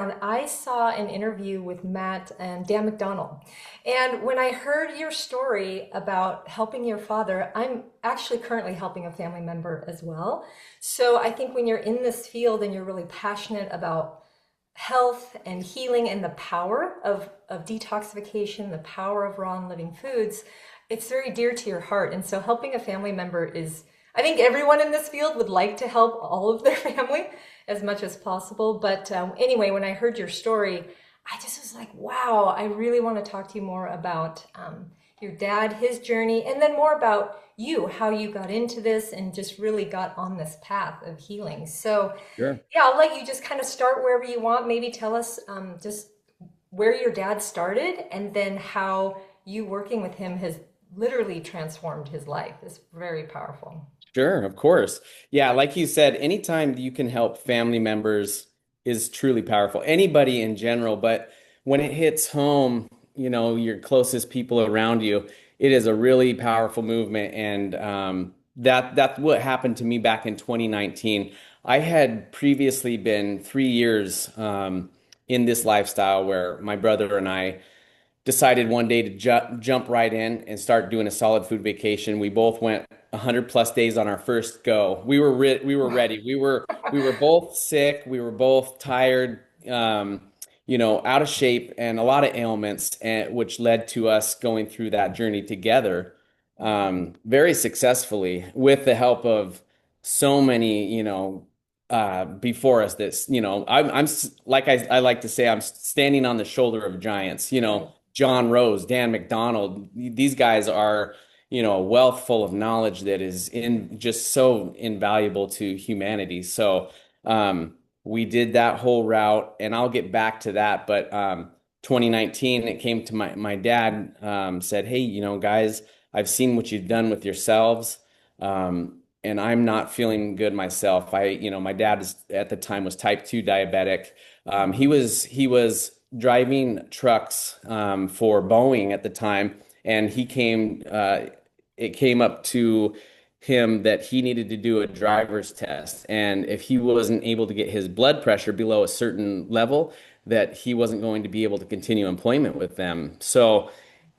and I saw an interview with Matt and Dan McDonald. And when I heard your story about helping your father, I'm actually currently helping a family member as well. So I think when you're in this field and you're really passionate about health and healing and the power of detoxification, the power of raw and living foods, it's very dear to your heart. And so helping a family member is, I think everyone in this field would like to help all of their family as much as possible. But anyway, when I heard your story, I just was like, wow, I really want to talk to you more about your dad, his journey, and then more about you, how you got into this and just really got on this path of healing. So, Sure. yeah, I'll let you just kind of start wherever you want. Maybe tell us just where your dad started and then how you working with him has literally transformed his life. It's very powerful. Sure, of course. Yeah, like you said, anytime you can help family members is truly powerful. Anybody in general, but when it hits home, your closest people around you, it is a really powerful movement. And that's what happened to me back in 2019. I had previously been 3 years in this lifestyle where my brother and I decided one day to jump right in and start doing a solid food vacation. We both went 100 plus days on our first go. We were ready. We were both sick. We were both tired, out of shape and a lot of ailments, and which led to us going through that journey together, very successfully with the help of so many, before us. This, like I like to say, I'm standing on the shoulder of giants. Right. John Rose, Dan McDonald. These guys are, a wealth full of knowledge that is in just so invaluable to humanity. So we did that whole route, and I'll get back to that. But 2019, it came to my dad said, "Hey, guys, I've seen what you've done with yourselves." And I'm not feeling good myself. My dad at the time was type 2 diabetic. He was driving trucks for Boeing at the time, and it came up to him that he needed to do a driver's test. And if he wasn't able to get his blood pressure below a certain level, that he wasn't going to be able to continue employment with them. So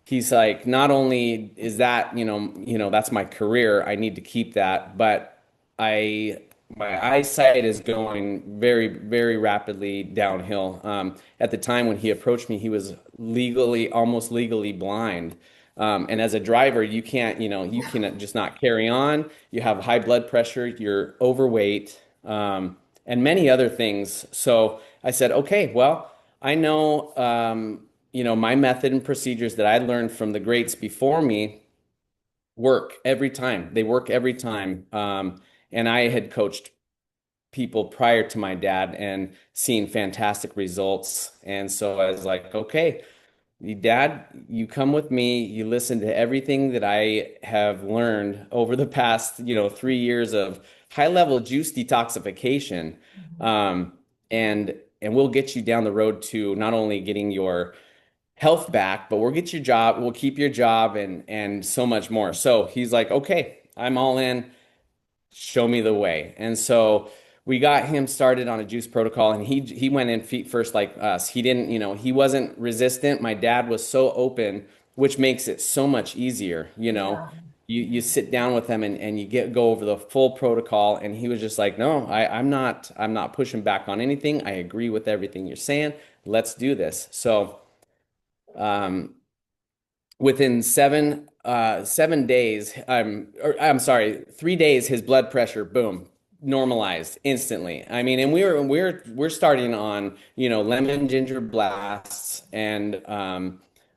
he's like, not only is that, that's my career, I need to keep that, but I my eyesight is going very, very rapidly downhill. At the time when he approached me, he was almost legally blind. And as a driver, you can just not carry on. You have high blood pressure, you're overweight, and many other things. So I said, okay, well, I know, my method and procedures that I learned from the greats before me work every time. They work every time. And I had coached people prior to my dad and seen fantastic results. And so I was like, okay, Dad, you come with me. You listen to everything that I have learned over the past, 3 years of high level juice detoxification. Mhm. Um, and we'll get you down the road to not only getting your health back, but we'll get your job, we'll keep your job and so much more. So he's like, okay, I'm all in. Show me the way. And so we got him started on a juice protocol, and he went in feet first like us. He didn't, he wasn't resistant. My dad was so open, which makes it so much easier. Yeah. You sit down with him and you go over the full protocol, and he was just like, no, I'm not pushing back on anything. I agree with everything you're saying. Let's do this. So um, within 7 days, I'm sorry, 3 days, his blood pressure, boom, normalized instantly. I mean, and we're starting on, lemon ginger blasts, and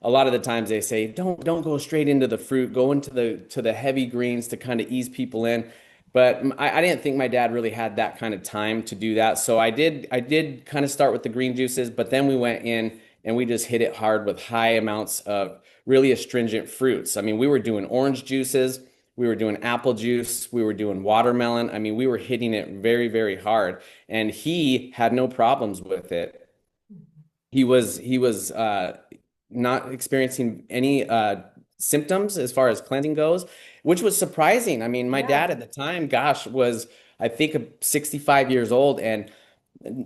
a lot of the times they say don't go straight into the fruit, go into the heavy greens to kind of ease people in. But I didn't think my dad really had that kind of time to do that. So I did kind of start with the green juices, but then we went in and we just hit it hard with high amounts of really astringent fruits. I mean, we were doing orange juices, we were doing apple juice, we were doing watermelon. I mean, we were hitting it very, very hard, and he had no problems with it. He was not experiencing any symptoms as far as cleansing goes, which was surprising. I mean, my Yeah. dad at the time, gosh, was I think 65 years old, and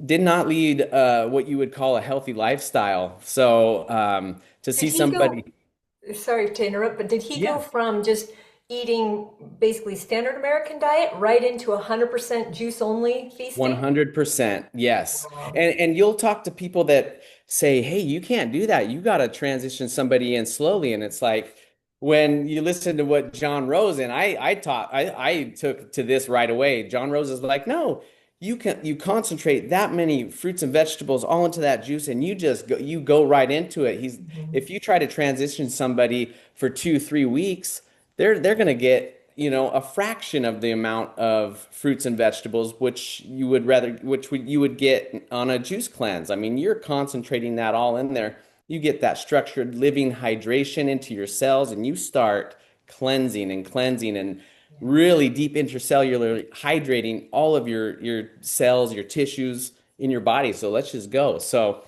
did not lead what you would call a healthy lifestyle. So to Did see he go, somebody, sorry to interrupt, but did he go yeah, from just eating basically standard American diet right into 100% juice only feasting? 100%, yes. Wow. And you'll talk to people that say, "Hey, you can't do that. You got to transition somebody in slowly." And it's like when you listen to what John Rose and I took to this right away. John Rose is like, "No, you concentrate that many fruits and vegetables all into that juice and you go right into it." He's Mhm. if you try to transition somebody for 2, 3 weeks, they're going to get, a fraction of the amount of fruits and vegetables you would get on a juice cleanse. I mean, you're concentrating that all in there. You get that structured living hydration into your cells, and you start cleansing and really deep intercellular hydrating all of your cells, your tissues in your body. So let's just go. So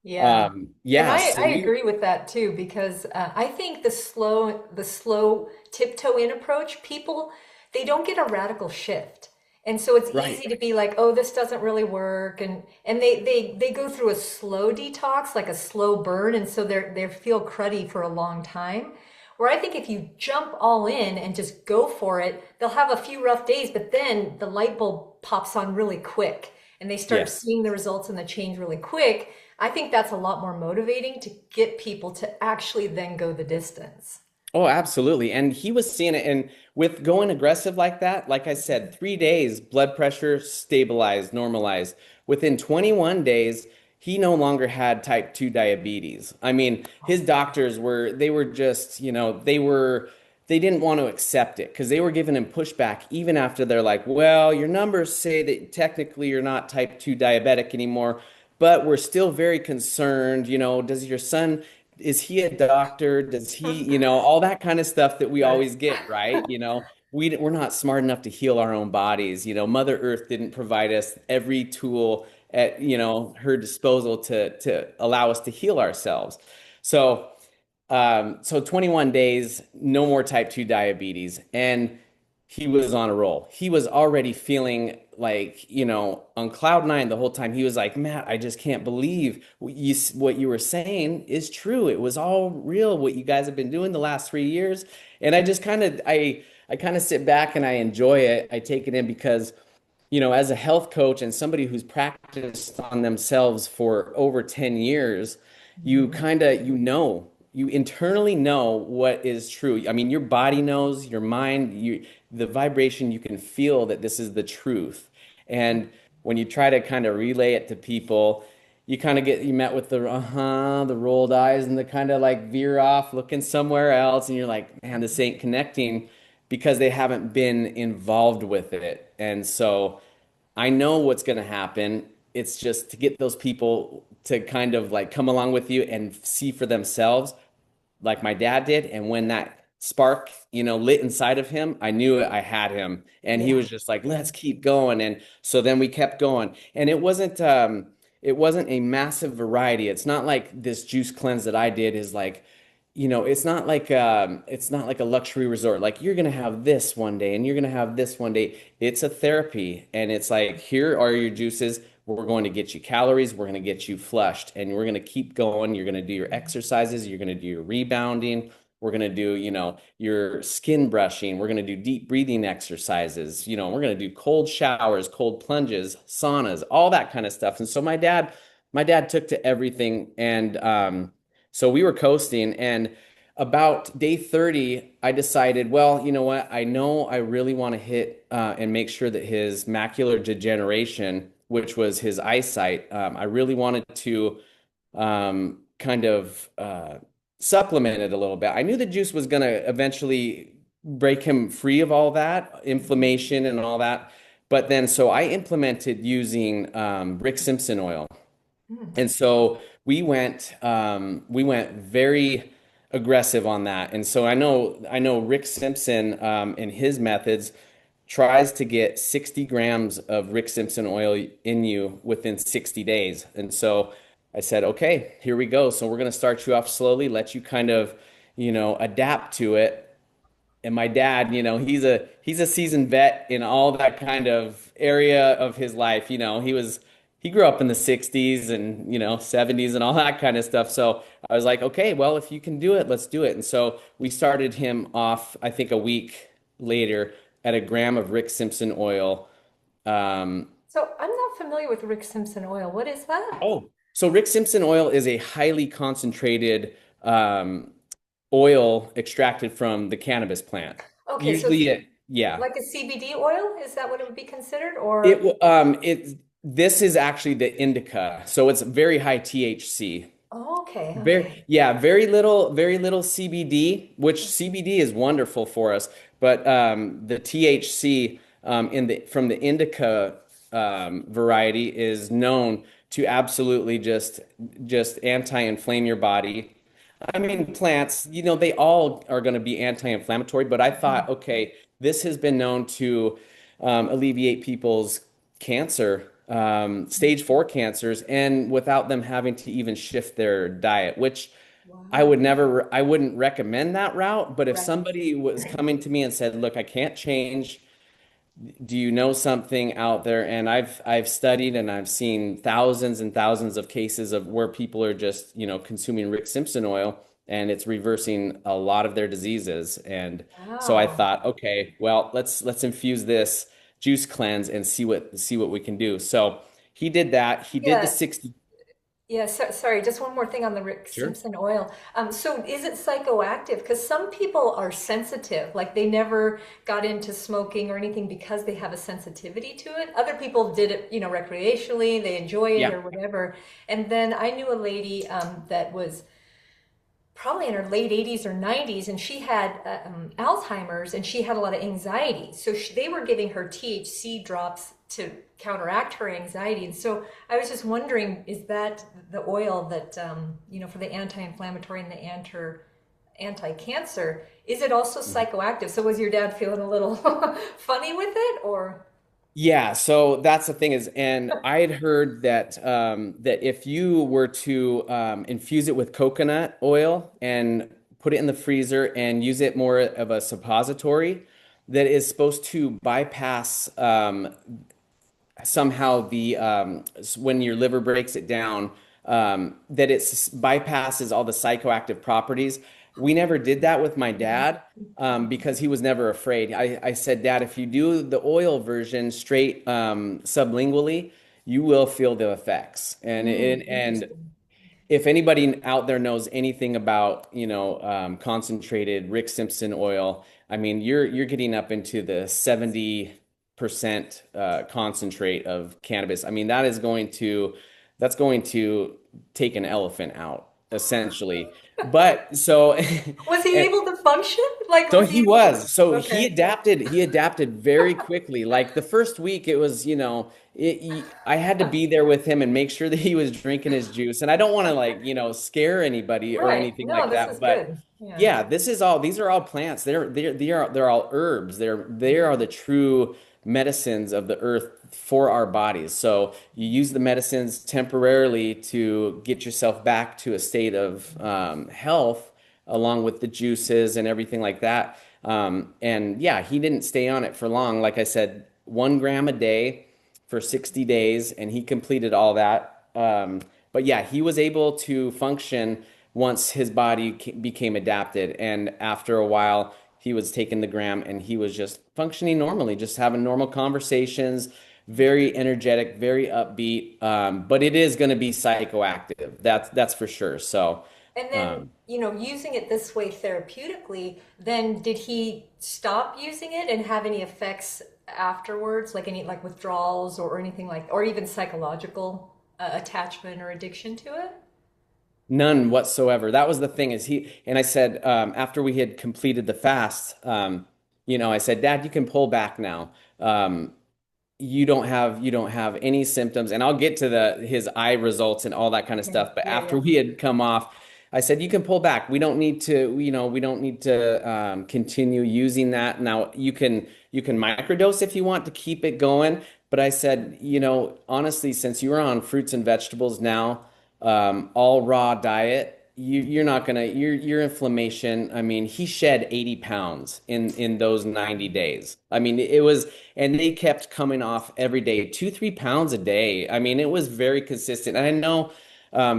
Yeah. And yeah, I, so I we agree with that too, because I think the slow tiptoe in approach, people, they don't get a radical shift. And so it's right. easy to be like, oh, this doesn't really work. And they go through a slow detox, like a slow burn. And so they feel cruddy for a long time. Where I think if you jump all in and just go for it, they'll have a few rough days, but then the light bulb pops on really quick and they start Yes. seeing the results and the change really quick. I think that's a lot more motivating to get people to actually then go the distance. Oh, absolutely. And he was seeing it. And with going aggressive like that, like I said, 3 days, blood pressure stabilized, normalized. Within 21 days, he no longer had type 2 diabetes. I mean, his doctors they were just, they didn't want to accept it because they were giving him pushback even after they're like, well, your numbers say that technically you're not type 2 diabetic anymore, but we're still very concerned. Does your son is he a doctor? Does he, all that kind of stuff that we Right. always get, right? We're not smart enough to heal our own bodies. Mother Earth didn't provide us every tool at, her disposal to allow us to heal ourselves. So so 21 days, no more type 2 diabetes. And he was on a roll. He was already feeling like, on cloud nine the whole time. He was like, Matt, I just can't believe what you were saying is true. It was all real, what you guys have been doing the last 3 years. And I kind of sit back and I enjoy it. I take it in because as a health coach and somebody who's practiced on themselves for over 10 years, you Mhm. kind of, you internally know what is true. I mean, your body knows, your mind, the vibration, you can feel that this is the truth. And when you try to kind of relay it to people, you met with the rolled eyes and the kind of like veer off looking somewhere else. And you're like, man, this ain't connecting because they haven't been involved with it. And so I know what's going to happen. It's just to get those people to kind of like come along with you and see for themselves, like my dad did. And when that spark, lit inside of him, I knew I had him. And he Yeah. was just like, let's keep going. And so then we kept going. And it wasn't a massive variety. It's not like this juice cleanse that I did is like, it's not like a luxury resort. Like you're gonna have this one day and you're gonna have this one day. It's a therapy, and it's like here are your juices. We're going to get you calories. We're going to get you flushed, and we're going to keep going. You're going to do your exercises. You're going to do your rebounding. We're going to do, your skin brushing. We're going to do deep breathing exercises. We're going to do cold showers, cold plunges, saunas, all that kind of stuff. And so my dad took to everything, and so we were coasting. And about day 30, I decided, well, you know what? I know I really want to hit and make sure that his macular degeneration, which was his eyesight, I really wanted to kind of supplement it a little bit. I knew the juice was going to eventually break him free of all that inflammation and all that. But then, so I implemented using Rick Simpson oil. Mm. And so we went very aggressive on that. And so I know Rick Simpson in his methods tries to get 60 grams of Rick Simpson oil in you within 60 days. And so I said, okay, here we go. So we're going to start you off slowly, let you kind of, adapt to it. And my dad, he's a seasoned vet in all that kind of area of his life. He was he grew up in the 60s and 70s and all that kind of stuff. So I was like, okay, well, if you can do it, let's do it. And so we started him off, I think a week later at a gram of Rick Simpson oil. Um, So I'm not familiar with Rick Simpson oil. What is that? so Rick Simpson oil is a highly concentrated oil extracted from the cannabis plant. Okay, so it's Usually yeah. like a CBD oil? Is that what it would be considered? It Or, w- it this is actually the indica, so it's very high THC. oh, okay, Very, okay. yeah, very little CBD, which CBD is wonderful for us, but the THC in the from the indica variety is known to absolutely just anti-inflame your body. I mean, plants, they all are going to be anti-inflammatory, but I thought, Mhm. okay, this has been known to alleviate people's cancer, stage 4 cancers, and without them having to even shift their diet, which Wow. I wouldn't recommend that route. But if Right. somebody was coming to me and said, look, I can't change, do you know something out there? And I've studied and I've seen thousands and thousands of cases of where people are just, consuming Rick Simpson oil and it's reversing a lot of their diseases. And so I Wow. thought, okay, well, let's infuse this juice cleanse and see what we can do. So he did that. He did the Yeah. 60. Yeah, sorry, just one more thing on the Rick Sure. Simpson oil. So is it psychoactive? Because some people are sensitive, like they never got into smoking or anything because they have a sensitivity to it. Other people did it, recreationally, they enjoy it Yeah. or whatever. And then I knew a lady that was probably in her late 80s or 90s, and she had Alzheimer's, and she had a lot of anxiety. So they were giving her THC drops to counteract her anxiety. And so I was just wondering, is that the oil that, for the anti-inflammatory and the anti-cancer, is it also psychoactive? So was your dad feeling a little funny with it, or? Yeah, so that's the thing is, and I had heard that if you were to infuse it with coconut oil and put it in the freezer and use it more of a suppository, that is supposed to bypass somehow when your liver breaks it down, that it bypasses all the psychoactive properties. We never did that with my dad because he was never afraid. I said, Dad, if you do the oil version straight sublingually, you will feel the effects. And Interesting. if anybody out there knows anything about, concentrated Rick Simpson oil, I mean, you're getting up into the 70% concentrate of cannabis. I mean, that's going to take an elephant out, essentially. But so Was he able to function? Like, So was he he able to? was. So he Okay. adapted. He adapted very quickly. Like the first week, it was, I had to be there with him and make sure that he was drinking his juice. And I don't want to like, scare anybody or Right. anything No, like this that. is But good. Yeah. yeah, these are all plants. They're all herbs. They are the true medicines of the earth for our bodies. So you use the medicines temporarily to get yourself back to a state of health, along with the juices and everything like that. And yeah, he didn't stay on it for long. Like I said, 1 gram a day for 60 days, and he completed all that. But yeah, he was able to function once his body became adapted. And after a while, he was taking the gram and he was just functioning normally, just having normal conversations, very energetic, very upbeat. But it is going to be psychoactive. That's for sure. So, And then, um, using it this way therapeutically, then did he stop using it and have any effects afterwards, like any like withdrawals or anything like, or even psychological attachment or addiction to it? None whatsoever. That was the thing is and I said, after we had completed the fast, I said, Dad, you can pull back now. You don't have any symptoms, and I'll get to the his eye results and all that kind of Okay. stuff. But Yeah, after yeah. we had come off, I said, you can pull back. We don't need to continue using that. Now you can microdose if you want to keep it going. But I said, honestly, since you're on fruits and vegetables now, all raw diet, you're not gonna your inflammation. I mean, he shed 80 pounds in those 90 days. I mean, it was, and they kept coming off every day, 2, 3 pounds a day. I mean, it was very consistent. And I know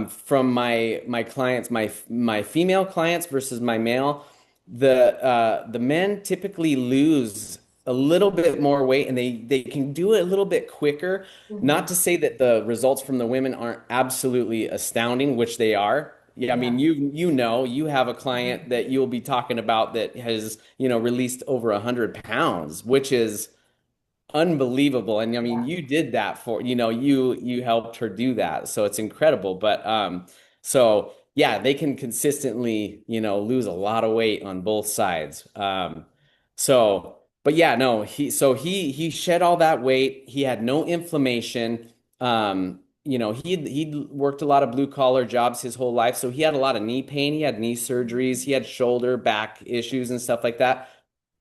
from my clients, my female clients versus my male, the men typically lose a little bit more weight and they can do it a little bit quicker. Mhm. Not to say that the results from the women aren't absolutely astounding, which they are. Yeah, I mean, Yeah. you have a client Mhm. that you'll be talking about that has, released over 100 pounds, which is unbelievable. And I mean, Yeah. you did that for, you helped her do that. So it's incredible. But so yeah, they can consistently, lose a lot of weight on both sides. But yeah, no, he shed all that weight. He had no inflammation. He'd worked a lot of blue collar jobs his whole life, so he had a lot of knee pain. He had knee surgeries. He had shoulder, back issues and stuff like that.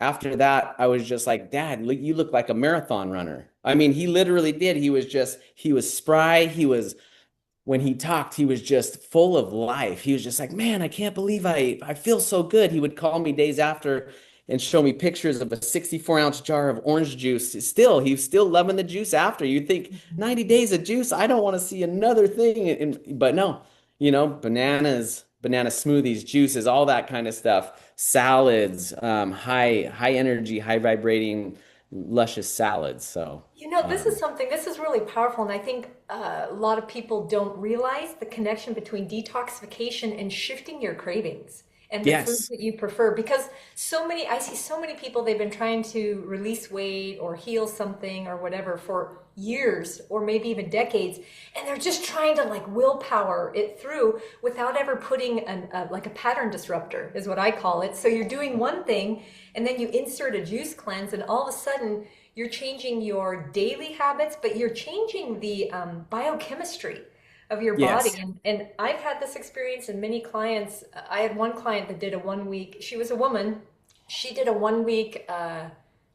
After that, I was just like, Dad, look, you look like a marathon runner. I mean, he literally did. He was spry. When he talked, he was just full of life. He was just like, man, I can't believe I feel so good. He would call me days after and show me pictures of a 64-ounce jar of orange juice. He's still loving the juice after. You'd think 90 days of juice, I don't want to see another thing. But no, banana smoothies, juices, all that kind of stuff, salads, high energy, high vibrating, luscious salads. So, This is really powerful, and I think a lot of people don't realize the connection between detoxification and shifting your cravings and the foods yes. that you prefer. Because I see so many people, they've been trying to release weight or heal something or whatever for years or maybe even decades, and they're just trying to like willpower it through without ever putting like a pattern disruptor, is what I call it. So you're doing one thing, and then you insert a juice cleanse, and all of a sudden, you're changing your daily habits, but you're changing the biochemistry of your body. Yes. And I've had this experience in many clients. I had one client that did a 1 week, she was a woman, she did a 1 week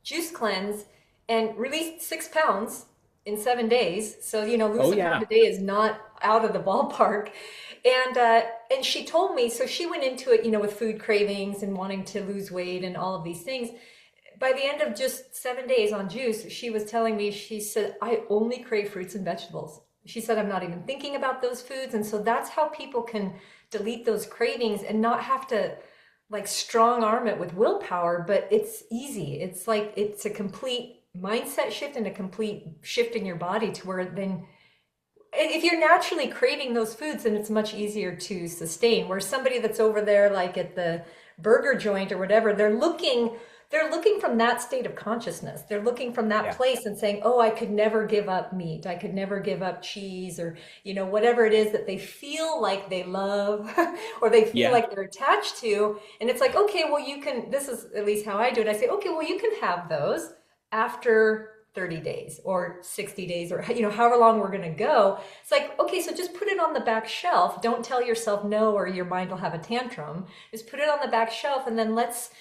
juice cleanse and released 6 pounds in 7 days. So, Oh, lose a pound yeah. a day is not out of the ballpark. And she told me, so she went into it, with food cravings and wanting to lose weight and all of these things. By the end of just 7 days on juice, she was telling me, she said, I only crave fruits and vegetables. She said, I'm not even thinking about those foods. And so that's how people can delete those cravings and not have to like strong arm it with willpower, but it's easy. It's like it's a complete mindset shift and a complete shift in your body to where then if you're naturally craving those foods, then it's much easier to sustain. Where somebody that's over there, like at the burger joint or whatever, they're looking from that state of consciousness. They're looking from that Yeah. place and saying, "Oh, I could never give up meat. I could never give up cheese, or whatever it is that they feel like they love, or they feel Yeah. like they're attached to." And it's like, okay, well, you can. This is at least how I do it. I say, okay, well, you can have those after 30 days or 60 days or however long we're going to go. It's like, okay, so just put it on the back shelf. Don't tell yourself no or your mind will have a tantrum. Just put it on the back shelf, and then let's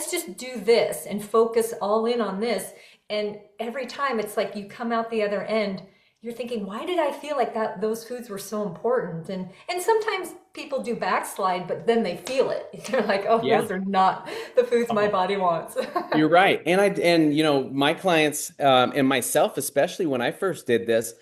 just do this and focus all in on this. And every time it's like you come out the other end, you're thinking, why did I feel like that those foods were so important? And sometimes people do backslide, but then they feel it. They're like, oh, Yeah. those are not the foods my body wants. You're right. And my clients and myself, especially when I first did this,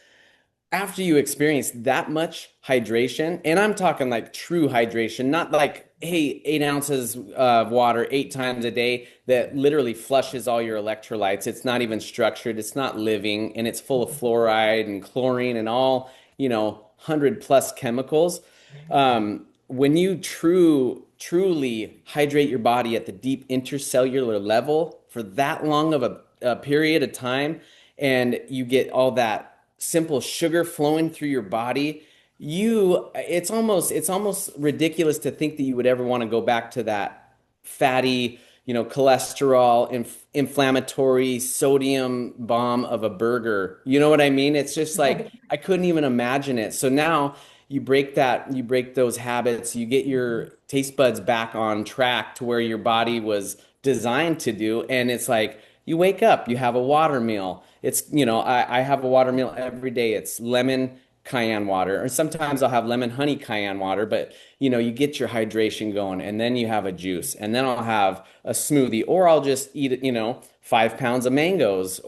after you experience that much hydration, and I'm talking like true hydration, not like, hey, 8 ounces of water 8 times a day that literally flushes all your electrolytes. It's not even structured, it's not living, and it's full of fluoride and chlorine and all, 100 plus chemicals. When you truly hydrate your body at the deep intercellular level for that long of a period of time, and you get all that simple sugar flowing through your body, it's almost ridiculous to think that you would ever want to go back to that fatty, cholesterol, inflammatory sodium bomb of a burger. You know what I mean? It's just like Right. I couldn't even imagine it. So now you break those habits, you get your taste buds back on track to where your body was designed to do, and it's like you wake up, you have a water meal. I have a water meal every day. It's lemon cayenne water, or sometimes I'll have lemon honey cayenne water, but you get your hydration going, and then you have a juice, and then I'll have a smoothie, or I'll just eat, 5 pounds of mangoes,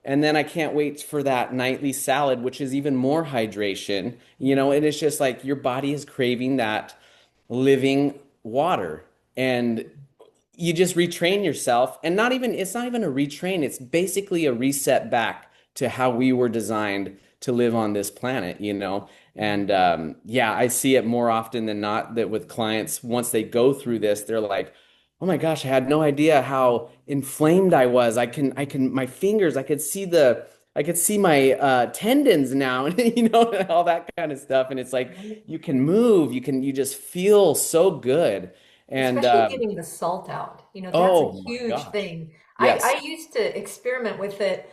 and then I can't wait for that nightly salad, which is even more hydration, and it's just like your body is craving that living water. And you just retrain yourself, and it's not even a retrain, it's basically a reset back to how we were designed to live on this planet. And yeah, I see it more often than not that with clients, once they go through this, they're like, oh my gosh, I had no idea how inflamed I was. My fingers, I could see my tendons now, and and all that kind of stuff. And it's like you can move, you just feel so good. And Especially getting the salt out. That's a oh my huge gosh. thing. Yes. I used to experiment with it.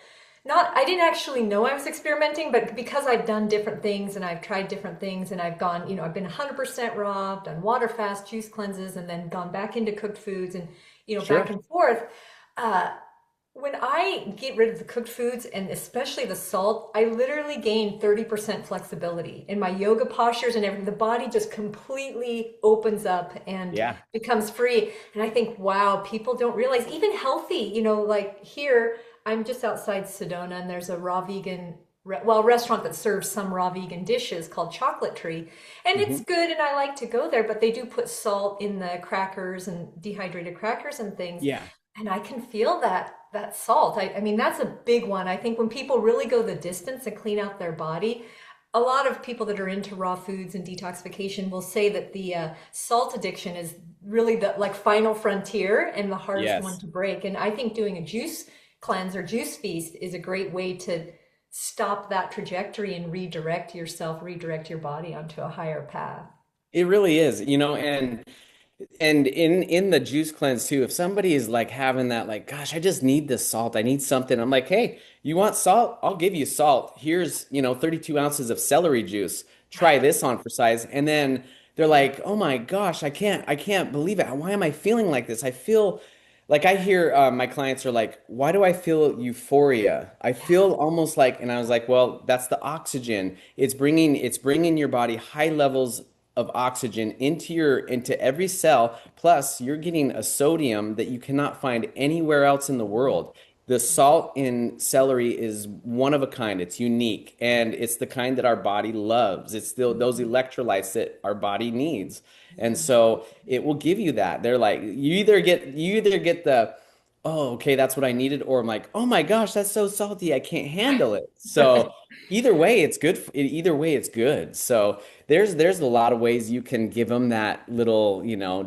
I didn't actually know I was experimenting, but because I've done different things and I've tried different things and I've gone, I've been 100% raw, I've done water fast, juice cleanses, and then gone back into cooked foods and, back Sure. and forth. Uh, when I get rid of the cooked foods and especially the salt, I literally gain 30% flexibility in my yoga postures and everything. The body just completely opens up and Yeah. becomes free. And I think, wow, people don't realize, even healthy, like here, I'm just outside Sedona and there's a raw vegan, restaurant that serves some raw vegan dishes called Chocolate Tree. And it's Hmm. good and I like to go there, but they do put salt in the crackers and dehydrated crackers and things. Yeah. And I can feel that salt. I mean, that's a big one. I think when people really go the distance and clean out their body, a lot of people that are into raw foods and detoxification will say that the salt addiction is really the like final frontier and the hardest one Yes. to break. And I think doing a juice cleanse or juice feast is a great way to stop that trajectory and redirect yourself, redirect your body onto a higher path. It really is, and in the juice cleanse too, if somebody is like having that, like, gosh, I just need this salt, I need something. I'm like, hey, you want salt? I'll give you salt. Here's, 32 ounces of celery juice. Try this on for size. And then they're like, oh my gosh, I can't believe it. Why am I feeling like this? I feel like I hear my clients are like, why do I feel euphoria? I feel almost like, and I was like, well, that's the oxygen. It's bringing your body high levels of oxygen into every cell. Plus, you're getting a sodium that you cannot find anywhere else in the world. The salt in celery is one of a kind. It's unique, and it's the kind that our body loves. It's still those electrolytes that our body needs. And so it will give you that. They're like, you either get the, oh, okay, that's what I needed, or I'm like, oh my gosh, that's so salty, I can't handle it. So either way, it's good. Either way, it's good. So there's a lot of ways you can give them that little,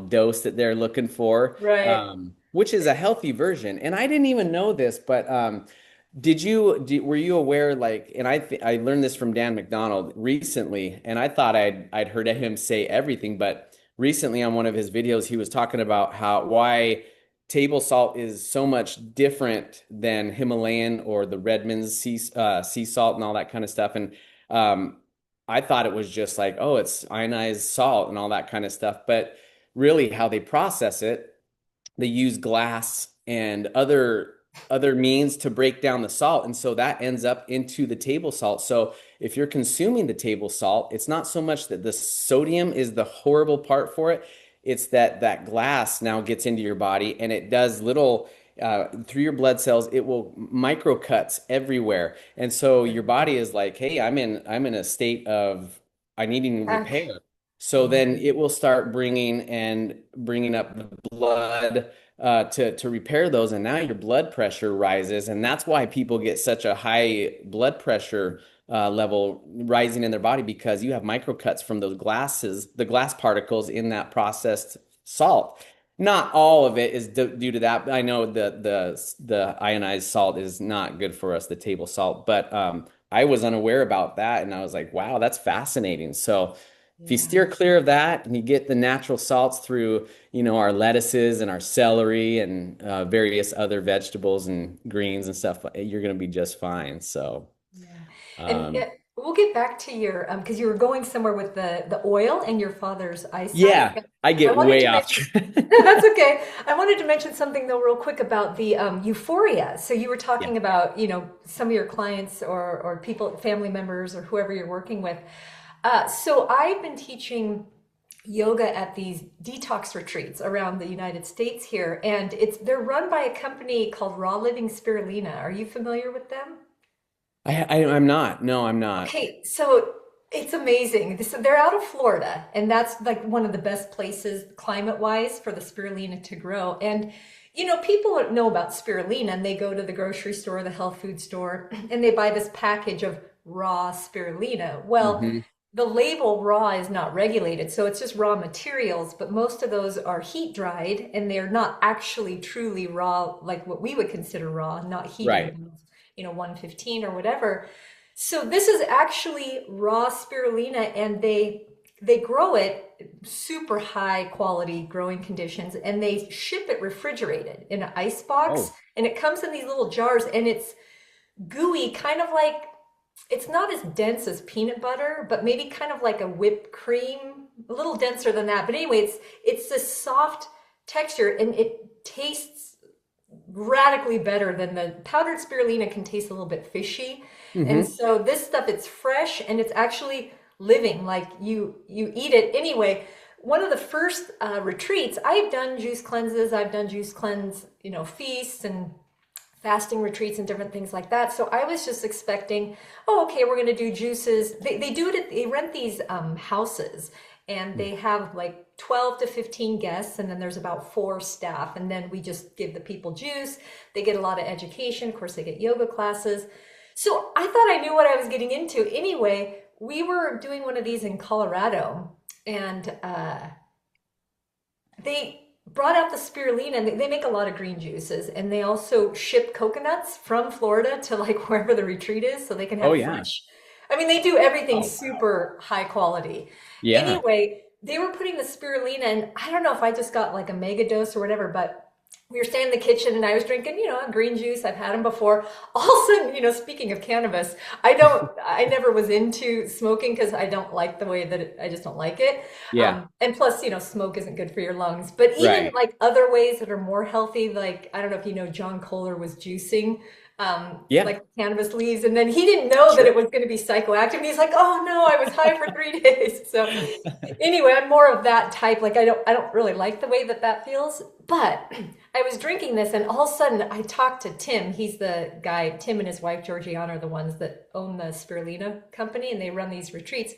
dose that they're looking for, Right. which is a healthy version. And I didn't even know this, but were you aware, like, and I learned this from Dan McDonald recently, and I thought I'd heard him say everything, but recently on one of his videos, he was talking about why table salt is so much different than Himalayan or the Redmond's sea salt and all that kind of stuff. And um, I thought it was just like, oh, it's ionized salt and all that kind of stuff. But really, how they process it, they use glass and other means to break down the salt, and so that ends up into the table salt. So if you're consuming the table salt, it's not so much that the sodium is the horrible part for it, it's that glass now gets into your body, and it does little through your blood cells, it will micro cuts everywhere. And so your body is like, hey, I'm in a state of I needing repair. Heck, So then it will start bringing up the blood to repair those, and now your blood pressure rises, and that's why people get such a high blood pressure level rising in their body, because you have microcuts from the glass particles in that processed salt. Not all of it is due to that. I know the ionized salt is not good for us, the table salt, but I was unaware about that, and I was like, wow, that's fascinating. So if you steer yeah. clear of that and you get the natural salts through, our lettuces and our celery and various other vegetables and greens and stuff, you're going to be just fine. So, Yeah. And um, We'll get back to your because you were going somewhere with the oil and your father's eyesight. Yeah, I I get wanted way to off mention track. no, that's okay. I wanted to mention something though, real quick about the euphoria. So you were Yeah. talking about, some of your clients or people, family members, or whoever you're working with. So I've been teaching yoga at these detox retreats around the United States here, and they're run by a company called Raw Living Spirulina. Are you familiar with them? I'm not. No, I'm not. Okay, so it's amazing. They're out of Florida, and that's like one of the best places climate-wise for the spirulina to grow. And people know about spirulina, and they go to the grocery store, the health food store, and they buy this package of raw spirulina. Well, Hmm. the label raw is not regulated, so it's just raw materials, but most of those are heat dried, and they're not actually truly raw, like what we would consider raw, not heated Right. above, 115 or whatever. So this is actually raw spirulina, and they grow it super high quality growing conditions, and they ship it refrigerated in an ice box, Oh, and it comes in these little jars, and it's gooey, kind of like it's not as dense as peanut butter, but maybe kind of like a whipped cream, a little denser than that. But anyway, it's this soft texture, and it tastes radically better than the powdered spirulina can taste a little bit fishy. And hmm. so this stuff, it's fresh and it's actually living, like you eat it anyway. One of the first retreats, I've done juice cleanse, feasts and fasting retreats and different things like that. So I was just expecting, oh, okay, we're going to do juices. They do it they rent these houses, and they have like 12 to 15 guests, and then there's about four staff. And then we just give the people juice. They get a lot of education. Of course, they get yoga classes. So I thought I knew what I was getting into. Anyway, we were doing one of these in Colorado, and they brought out the spirulina, and they make a lot of green juices, and they also ship coconuts from Florida to like wherever the retreat is so they can Oh have yeah. fresh. I mean, they do everything Oh wow. super high quality. Yeah. Anyway, they were putting the spirulina, and I don't know if I just got like a mega dose or whatever, but we were standing in the kitchen and I was drinking, green juice. I've had them before. All of a sudden, speaking of cannabis, I never was into smoking because I don't like the way that I just don't like it. Yeah. And plus, smoke isn't good for your lungs. But even Right. like other ways that are more healthy, like I don't know if you know, John Kohler was juicing, Yeah. like cannabis leaves, and then he didn't know that it Sure. was going to be psychoactive. And he's like, "Oh no, I was high for 3 days." So anyway, I'm more of that type. Like I don't really like the way that that feels, but I was drinking this, and all of a sudden I talked to Tim. He's the guy. Tim and his wife Georgiana are the ones that own the spirulina company, and they run these retreats.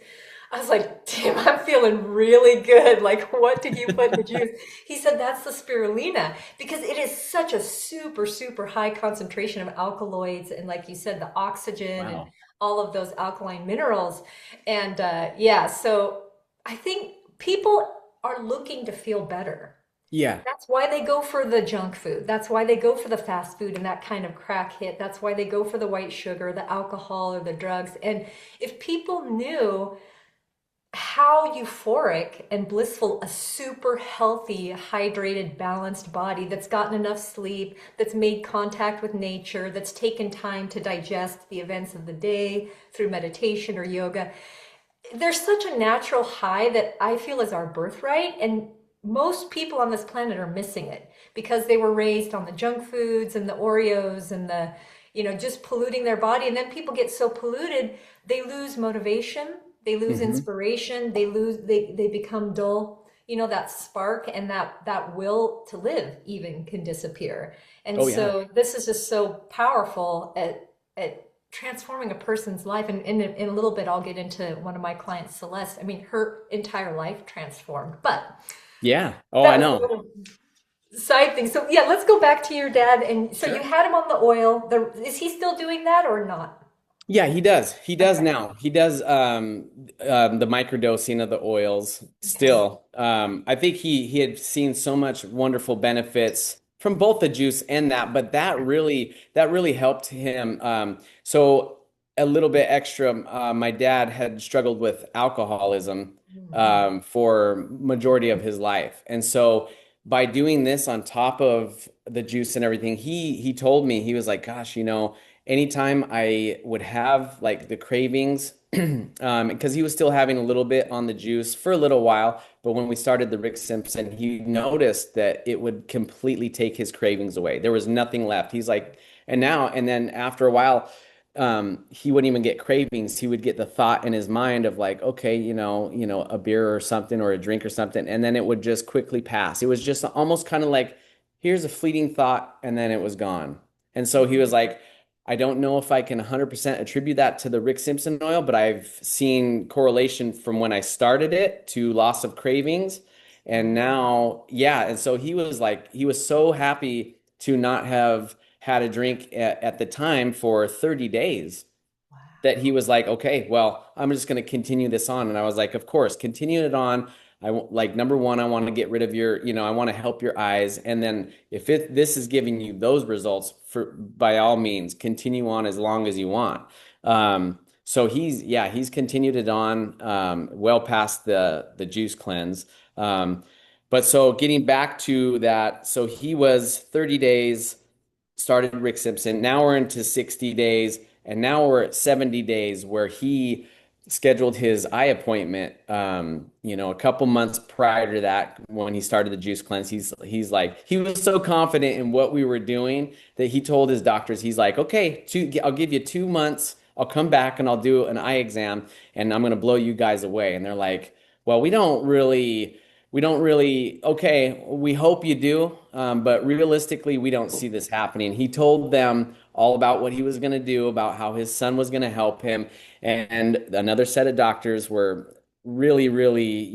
I was like, Tim, I'm feeling really good. Like, what did you put in the juice? He said that's the spirulina because it is such a super, super high concentration of alkaloids, and like you said, the oxygen and Wow. all of those alkaline minerals. And yeah, so I think people are looking to feel better. Yeah. That's why they go for the junk food. That's why they go for the fast food and that kind of crack hit. That's why they go for the white sugar, the alcohol, or the drugs. And if people knew how euphoric and blissful a super healthy, hydrated, balanced body that's gotten enough sleep, that's made contact with nature, that's taken time to digest the events of the day through meditation or yoga, there's such a natural high that I feel is our birthright. And most people on this planet are missing it because they were raised on the junk foods and the Oreos and the, just polluting their body. And then people get so polluted, they lose motivation, they lose Hmm. inspiration, they become dull. That spark and that will to live even can disappear. And Oh yeah. so this is just so powerful at transforming a person's life. And in a little bit, I'll get into one of my clients, Celeste. I mean, her entire life transformed. But Yeah. Oh, I that was a know. little side thing. So yeah, let's go back to your dad. And so you Sure. had him on the oil. Is he still doing that or not? Yeah, he does. He does Okay. now. He does the microdosing of the oils Okay. still. I think he had seen so much wonderful benefits from both the juice and that, but that really helped him. So a little bit extra. My dad had struggled with alcoholism Mhm. for majority of his life, and so by doing this on top of the juice and everything, he told me he was like, "Gosh, anytime I would have like the cravings, because he was still having a little bit on the juice for a little while, but when we started the Rick Simpson, he noticed that it would completely take his cravings away. There was nothing left. He's like, and then after a while, he wouldn't even get cravings. He would get the thought in his mind of like, okay, a beer or something or a drink or something, and then it would just quickly pass. It was just almost kind of like, here's a fleeting thought, and then it was gone. And so he was like, I don't know if I can 100% attribute that to the Rick Simpson oil, but I've seen correlation from when I started it to loss of cravings. And now, yeah. And so he was like, he was so happy to not have had a drink at the time for 30 days that he was like, okay, well, I'm just going to continue this on. And I was like, of course, continue it on. Like number one, I want to get rid of I want to help your eyes. And then if this is giving you those results, for by all means, continue on as long as you want. So he's continued it on well past the juice cleanse. But so getting back to that, so he was 30 days started Rick Simpson. Now we're into 60 days, and now we're at 70 days where he scheduled his eye appointment. A couple months prior to that, when he started the juice cleanse, he's like he was so confident in what we were doing that he told his doctors, he's like, okay, I'll give you 2 months. I'll come back and I'll do an eye exam, and I'm gonna blow you guys away. And they're like, well, we don't really, okay, we hope you do, but realistically, we don't see this happening. He told them all about what he was going to do, about how his son was going to help him. And another set of doctors were really, really,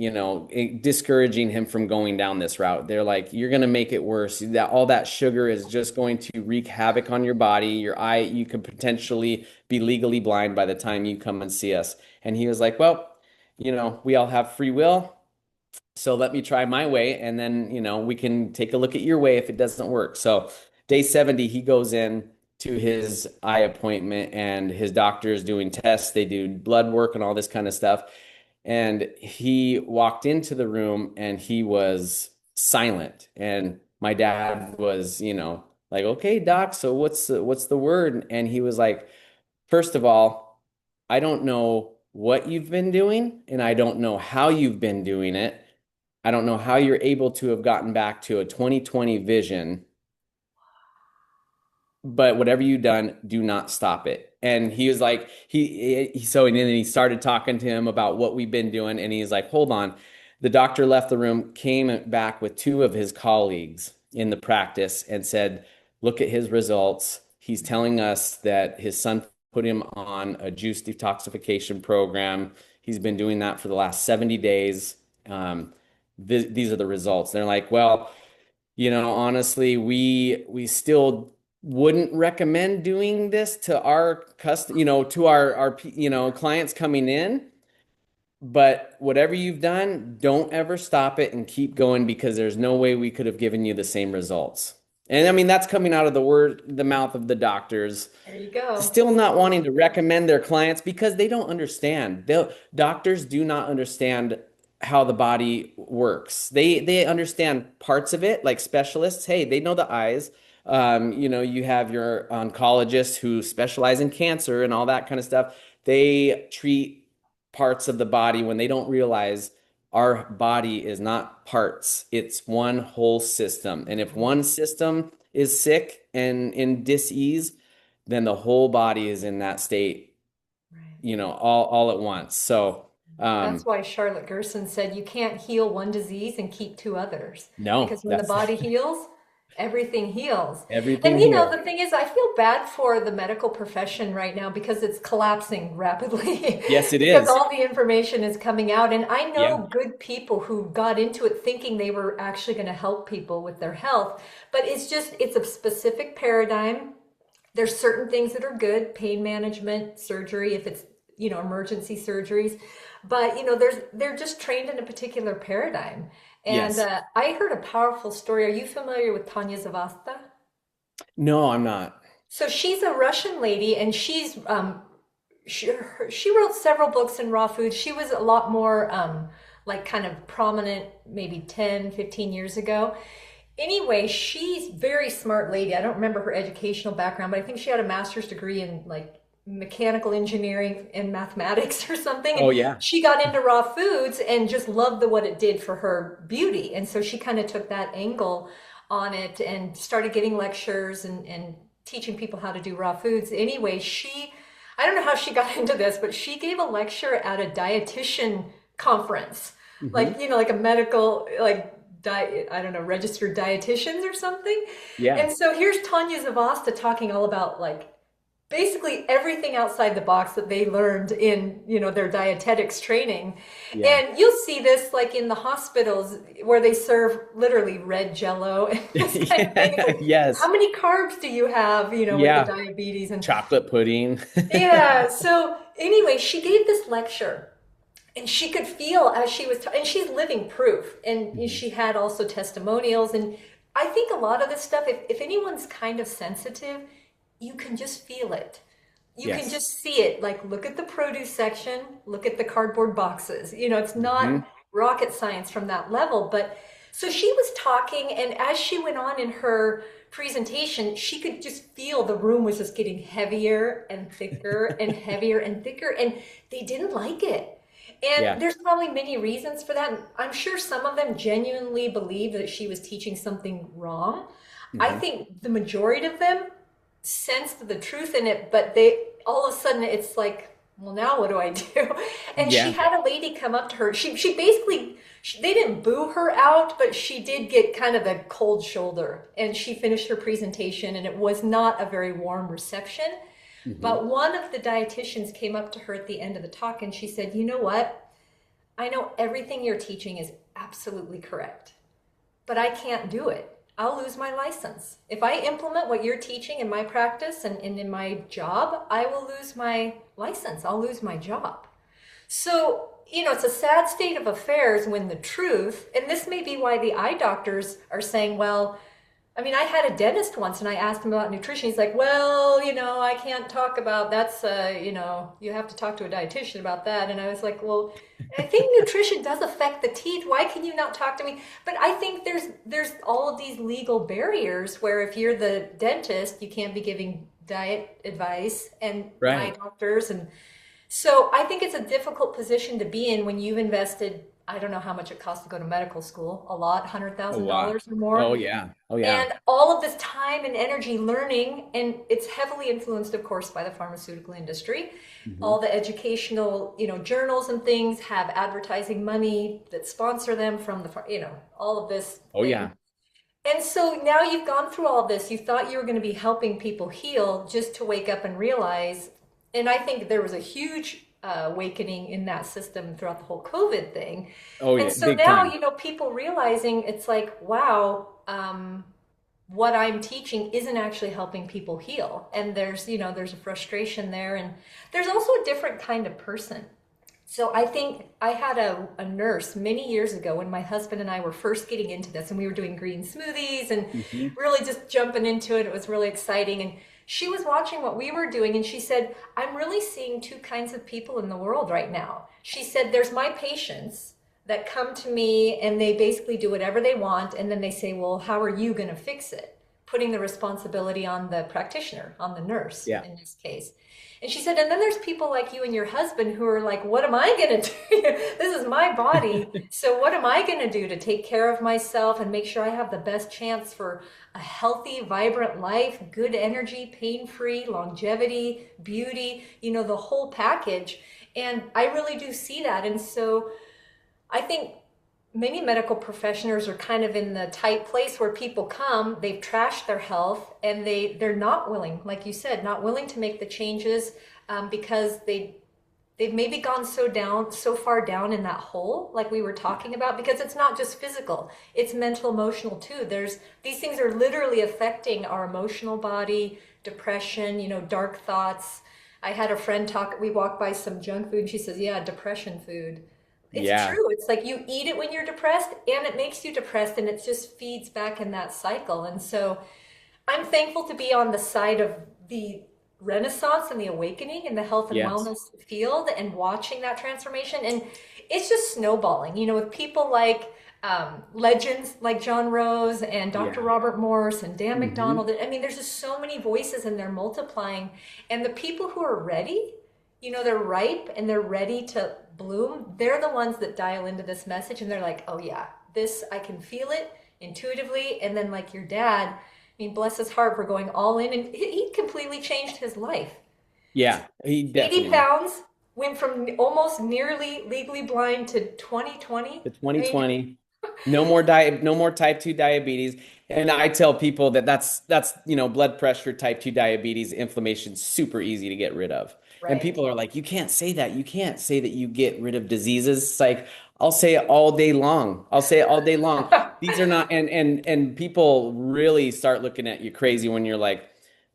discouraging him from going down this route. They're like, you're going to make it worse. That all that sugar is just going to wreak havoc on your body. Your eye, you could potentially be legally blind by the time you come and see us. And he was like, well, we all have free will. So let me try my way, and then, we can take a look at your way if it doesn't work. So day 70, he goes in to his eye appointment, and his doctor is doing tests. They do blood work and all this kind of stuff. And he walked into the room and he was silent. And my dad was, like, okay, doc, so what's the word? And he was like, first of all, I don't know what you've been doing, and I don't know how you've been doing it. I don't know how you're able to have gotten back to a 20/20 vision, but whatever you've done, do not stop it. And he was like, and then he started talking to him about what we've been doing. And he's like, hold on. The doctor left the room, came back with two of his colleagues in the practice and said, look at his results. He's telling us that his son put him on a juice detoxification program. He's been doing that for the last 70 days. These are the results. They're like, well, honestly, we still wouldn't recommend doing this to our to our clients coming in. But whatever you've done, don't ever stop it and keep going, because there's no way we could have given you the same results. And I mean, that's coming out of the mouth of the doctors, There you go. still not wanting to recommend their clients because they don't understand. Doctors do not understand how the body works. They understand parts of it, like specialists. Hey, they know the eyes. You have your oncologists who specialize in cancer and all that kind of stuff. They treat parts of the body when they don't realize our body is not parts. It's one whole system. And if one system is sick and in dis-ease, then the whole body is in that state, Right. all at once. So, That's why Charlotte Gerson said you can't heal one disease and keep two others. no, Because when the that's body heals, everything heals. everything And heals. the thing is, I feel bad for the medical profession right now because it's collapsing rapidly Yes, it because is. all the information is coming out. And I Yeah. know good people who got into it thinking they were actually going to help people with their health, but it's a specific paradigm. There's certain things that are good, pain management, surgery, if it's, emergency surgeries. But, they're just trained in a particular paradigm. And Yes. I heard a powerful story. Are you familiar with Tanya Zavasta? No, I'm not. So she's a Russian lady, and she wrote several books in raw food. She was a lot more like kind of prominent maybe 10, 15 years ago. Anyway, she's very smart lady. I don't remember her educational background, but I think she had a master's degree in like mechanical engineering and mathematics or something. Oh And yeah. she got into raw foods and just loved what it did for her beauty. And so she kind of took that angle on it and started getting lectures and teaching people how to do raw foods. Anyway, I don't know how she got into this, but she gave a lecture at a dietitian conference, Hmm. like, like a medical, like, I don't know, registered dietitians or something. Yeah. And so here's Tanya Zavasta talking all about like basically everything outside the box that they learned in, their dietetics training. Yeah. And you'll see this like in the hospitals where they serve literally red jello and this kind of thing. It's Yeah. like, how Yes. many carbs do you have, with the Yeah. diabetes? And Chocolate pudding. yeah, so anyway, she gave this lecture and she could feel as she was, and she's living proof. And Mhm. she had also testimonials. And I think a lot of this stuff, if anyone's kind of sensitive, you can just feel it. You can Yes. just see it. Like, look at the produce section, look at the cardboard boxes. It's not Hmm. rocket science from that level. But so she was talking, and as she went on in her presentation, she could just feel the room was just getting heavier and thicker and heavier and thicker, and they didn't like it. And Yeah. there's probably many reasons for that. I'm sure some of them genuinely believe that she was teaching something wrong. I Hmm. think the majority of them sensed the truth in it, but they all of a sudden it's like, well, now what do I do? And she Yeah. had a lady come up to her. She basically, they didn't boo her out, but she did get kind of the cold shoulder. And she finished her presentation, and it was not a very warm reception. Hmm. But one of the dietitians came up to her at the end of the talk and she said, you know what? I know everything you're teaching is absolutely correct, but I can't do it. I'll lose my license. If I implement what you're teaching in my practice and in my job, I will lose my license. I'll lose my job. So, it's a sad state of affairs when the truth, and this may be why the eye doctors are saying, well, I mean, I had a dentist once and I asked him about nutrition. He's like, well, I can't talk about that's, you have to talk to a dietitian about that. And I was like, well, I think nutrition does affect the teeth. Why can you not talk to me? But I think there's all of these legal barriers where if you're the dentist, you can't be giving diet advice and eye Right. doctors. And so I think it's a difficult position to be in when you've invested, I don't know how much it costs to go to medical school, a lot, Oh wow. $100,000 or Oh more, yeah. Oh yeah. and all of this time and energy learning, and it's heavily influenced, of course, by the pharmaceutical industry. Hmm. All the educational, journals and things have advertising money that sponsor them from all of this Oh thing. yeah. And so now you've gone through all of this. You thought you were going to be helping people heal just to wake up and realize. And I think there was a huge awakening in that system throughout the whole COVID thing. Oh And yeah. so Big now, time. people realizing it's like, wow, what I'm teaching isn't actually helping people heal. And there's a frustration there. And there's also a different kind of person. So I think I had a nurse many years ago when my husband and I were first getting into this, and we were doing green smoothies and Hmm. really just jumping into it. It was really exciting. And she was watching what we were doing and she said, I'm really seeing two kinds of people in the world right now. She said, there's my patients that come to me and they basically do whatever they want. And then they say, well, how are you going to fix it? Putting the responsibility on the practitioner, on the nurse Yeah. in this case. And she said, and then there's people like you and your husband who are like, what am I going to do? This is my body. So what am I going to do to take care of myself and make sure I have the best chance for a healthy, vibrant life, good energy, pain-free, longevity, beauty, the whole package. And I really do see that. And so I think many medical professionals are kind of in the tight place where people come, they've trashed their health, and they're not willing, like you said, not willing to make the changes because they've maybe gone so far down in that hole, like we were talking about, because it's not just physical, it's mental, emotional too. These things are literally affecting our emotional body, depression, dark thoughts. I had a friend talk, we walked by some junk food, and she says, yeah, depression food. It's Yeah. true. It's like you eat it when you're depressed and it makes you depressed and it just feeds back in that cycle. And so I'm thankful to be on the side of the renaissance and the awakening in the health and Yes. wellness field and watching that transformation. And it's just snowballing, with people like legends like John Rose and Dr. Yeah. Robert Morse and Dan Hmm. McDonald. I mean, there's just so many voices and they're multiplying. And the people who are ready, they're ripe and they're ready to bloom. They're the ones that dial into this message and they're like, oh yeah, this, I can feel it intuitively. And then, like your dad, I mean, bless his heart for going all in, and he completely changed his life. Yeah, he 80 definitely. pounds, went from almost nearly legally blind to 2020. The I mean, 2020, no more type 2 diabetes. And I tell people that that's blood pressure, type 2 diabetes, inflammation, super easy to get rid of. And right. people are like, you can't say that. You can't say that you get rid of diseases. It's like, I'll say it all day long. I'll say it all day long. These are not, and people really start looking at you crazy when you're like,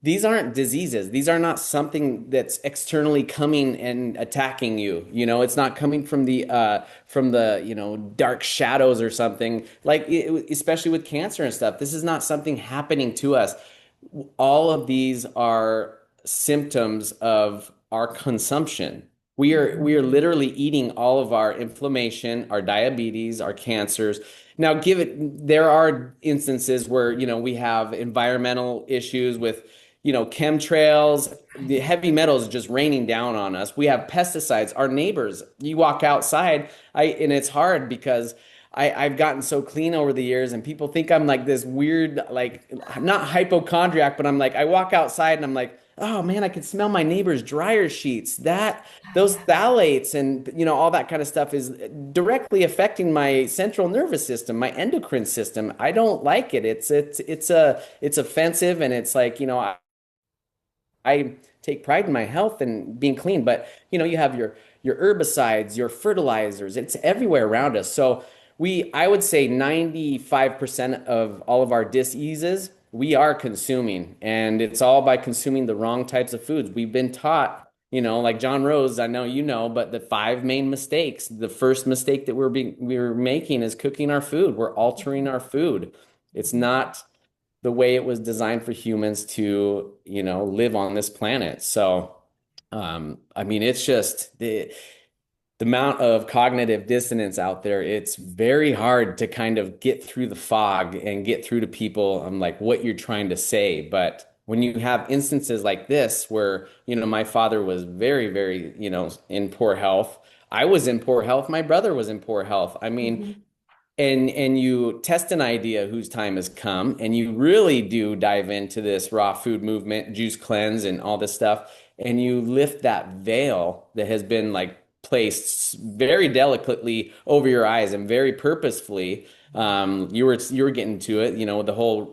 these aren't diseases. These are not something that's externally coming and attacking you. It's not coming from the dark shadows or something. Like especially with cancer and stuff. This is not something happening to us. All of these are symptoms of our consumption. We are Mhm. literally eating all of our inflammation, our diabetes, our cancers. Now, there are instances where, we have environmental issues with, chemtrails, the Right. heavy metals just raining down on us. We have pesticides. Our neighbors, you walk outside, and it's hard because I've gotten so clean over the years, and people think I'm like this weird, like, I'm not hypochondriac, but I'm like, I walk outside and I'm like, oh man, I can smell my neighbor's dryer sheets. Those Yeah. phthalates and all that kind of stuff is directly affecting my central nervous system, my endocrine system. I don't like it. It's offensive, and it's like, I take pride in my health and being clean, but you have your herbicides, your fertilizers, it's everywhere around us. So I would say 95% of all of our diseases we are consuming, and it's all by consuming the wrong types of foods. We've been taught, like John Rose, I know but the five main mistakes. The first mistake that we're making is cooking our food. We're altering our food. It's not the way it was designed for humans to, live on this planet. So, I mean, it's just the amount of cognitive dissonance out there. It's very hard to kind of get through the fog and get through to people. I'm like, what you're trying to say. But when you have instances like this, where, my father was very, very, in poor health. I was in poor health. My brother was in poor health. I mean, Mhm. and you test an idea whose time has come, and you really do dive into this raw food movement, juice cleanse, and all this stuff, and you lift that veil that has been like placed very delicately over your eyes and very purposefully. You were getting to it, the whole,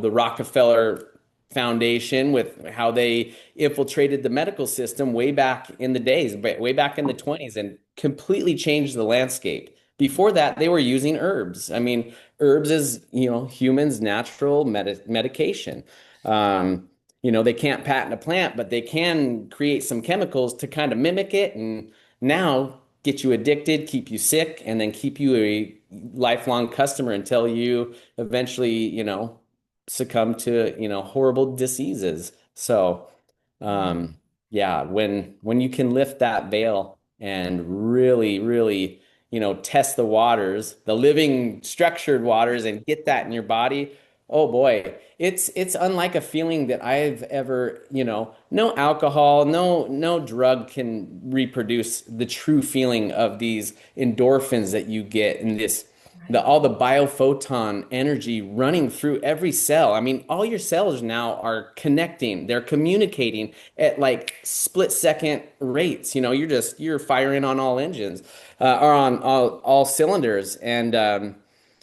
the Rockefeller Foundation, with how they infiltrated the medical system way back in the days, way back in the 20s, and completely changed the landscape. Before that, they were using herbs. I mean, herbs is, humans' natural medication. They can't patent a plant, but they can create some chemicals to kind of mimic it, and now get you addicted, keep you sick, and then keep you a lifelong customer until you eventually, succumb to, horrible diseases. So, um, yeah, when you can lift that veil and really, really, test the waters, the living structured waters, and get that in your body, oh boy, it's unlike a feeling that I've ever, no alcohol, no drug can reproduce the true feeling of these endorphins that you get in this, Right. all the biophoton energy running through every cell. I mean, all your cells now are connecting, they're communicating at like split second rates. You're firing on all engines, or on all cylinders. And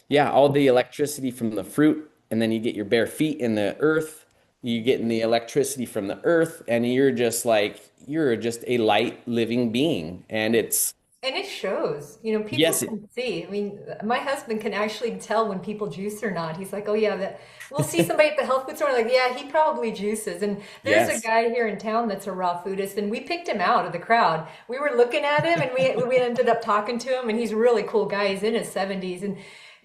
yeah, all the electricity from the fruit, and then you get your bare feet in the earth. You get in the electricity from the earth, and you're just a light living being. And it's And it shows, people yes, can see. I mean, my husband can actually tell when people juice or not. He's like, oh, yeah, that we'll see somebody at the health food store, like, yeah, he probably juices. And there's a yes. guy here in town that's a raw foodist, and we picked him out of the crowd. We were looking at him, and we ended up talking to him, and he's a really cool guy. He's in his 70s. And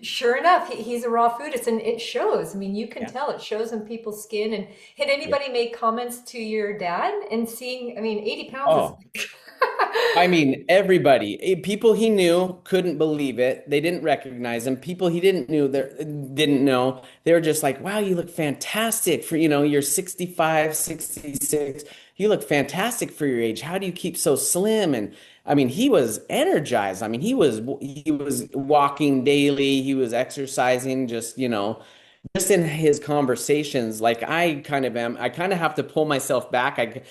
Sure enough, he's a raw foodist, and it shows. I mean, you can Yeah. tell it shows on people's skin. And had Yep. anybody make comments to your dad and seeing? I mean, 80 pounds is. Oh, I mean, everybody, people he knew couldn't believe it. They didn't recognize him. People he didn't knew there didn't know. They were just like, "Wow, you look fantastic for, you're 65, 66. You look fantastic for your age. How do you keep so slim?" And I mean, he was energized. I mean, he was walking daily. He was exercising just in his conversations, like I kind of am, I kind of have to pull myself back.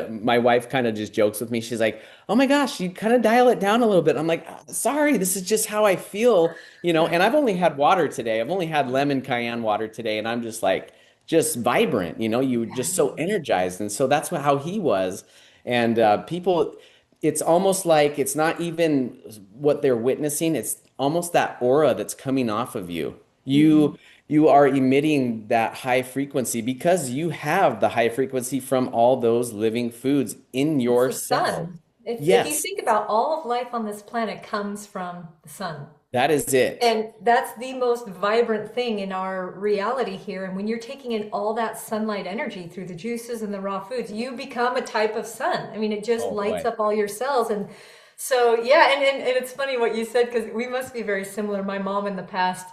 My wife kind of just jokes with me. She's like, "Oh my gosh, you kind of dial it down a little bit." I'm like, "Sorry, this is just how I feel. And I've only had water today. I've only had lemon cayenne water today. And I'm just like, just vibrant. You were just so energized. And so that's how he was. And people, it's almost like it's not even what they're witnessing. It's almost that aura that's coming off of you. Mhm. You are emitting that high frequency because you have the high frequency from all those living foods in It's your the cells. sun. If you Yes, think about all of life on this planet comes from the sun. that is it. And that's the most vibrant thing in our reality here. And when you're taking in all that sunlight energy through the juices and the raw foods, you become a type of sun. I mean, it just Oh lights boy. up all your cells. And so, yeah, and it's funny what you said because we must be very similar. My mom in the past,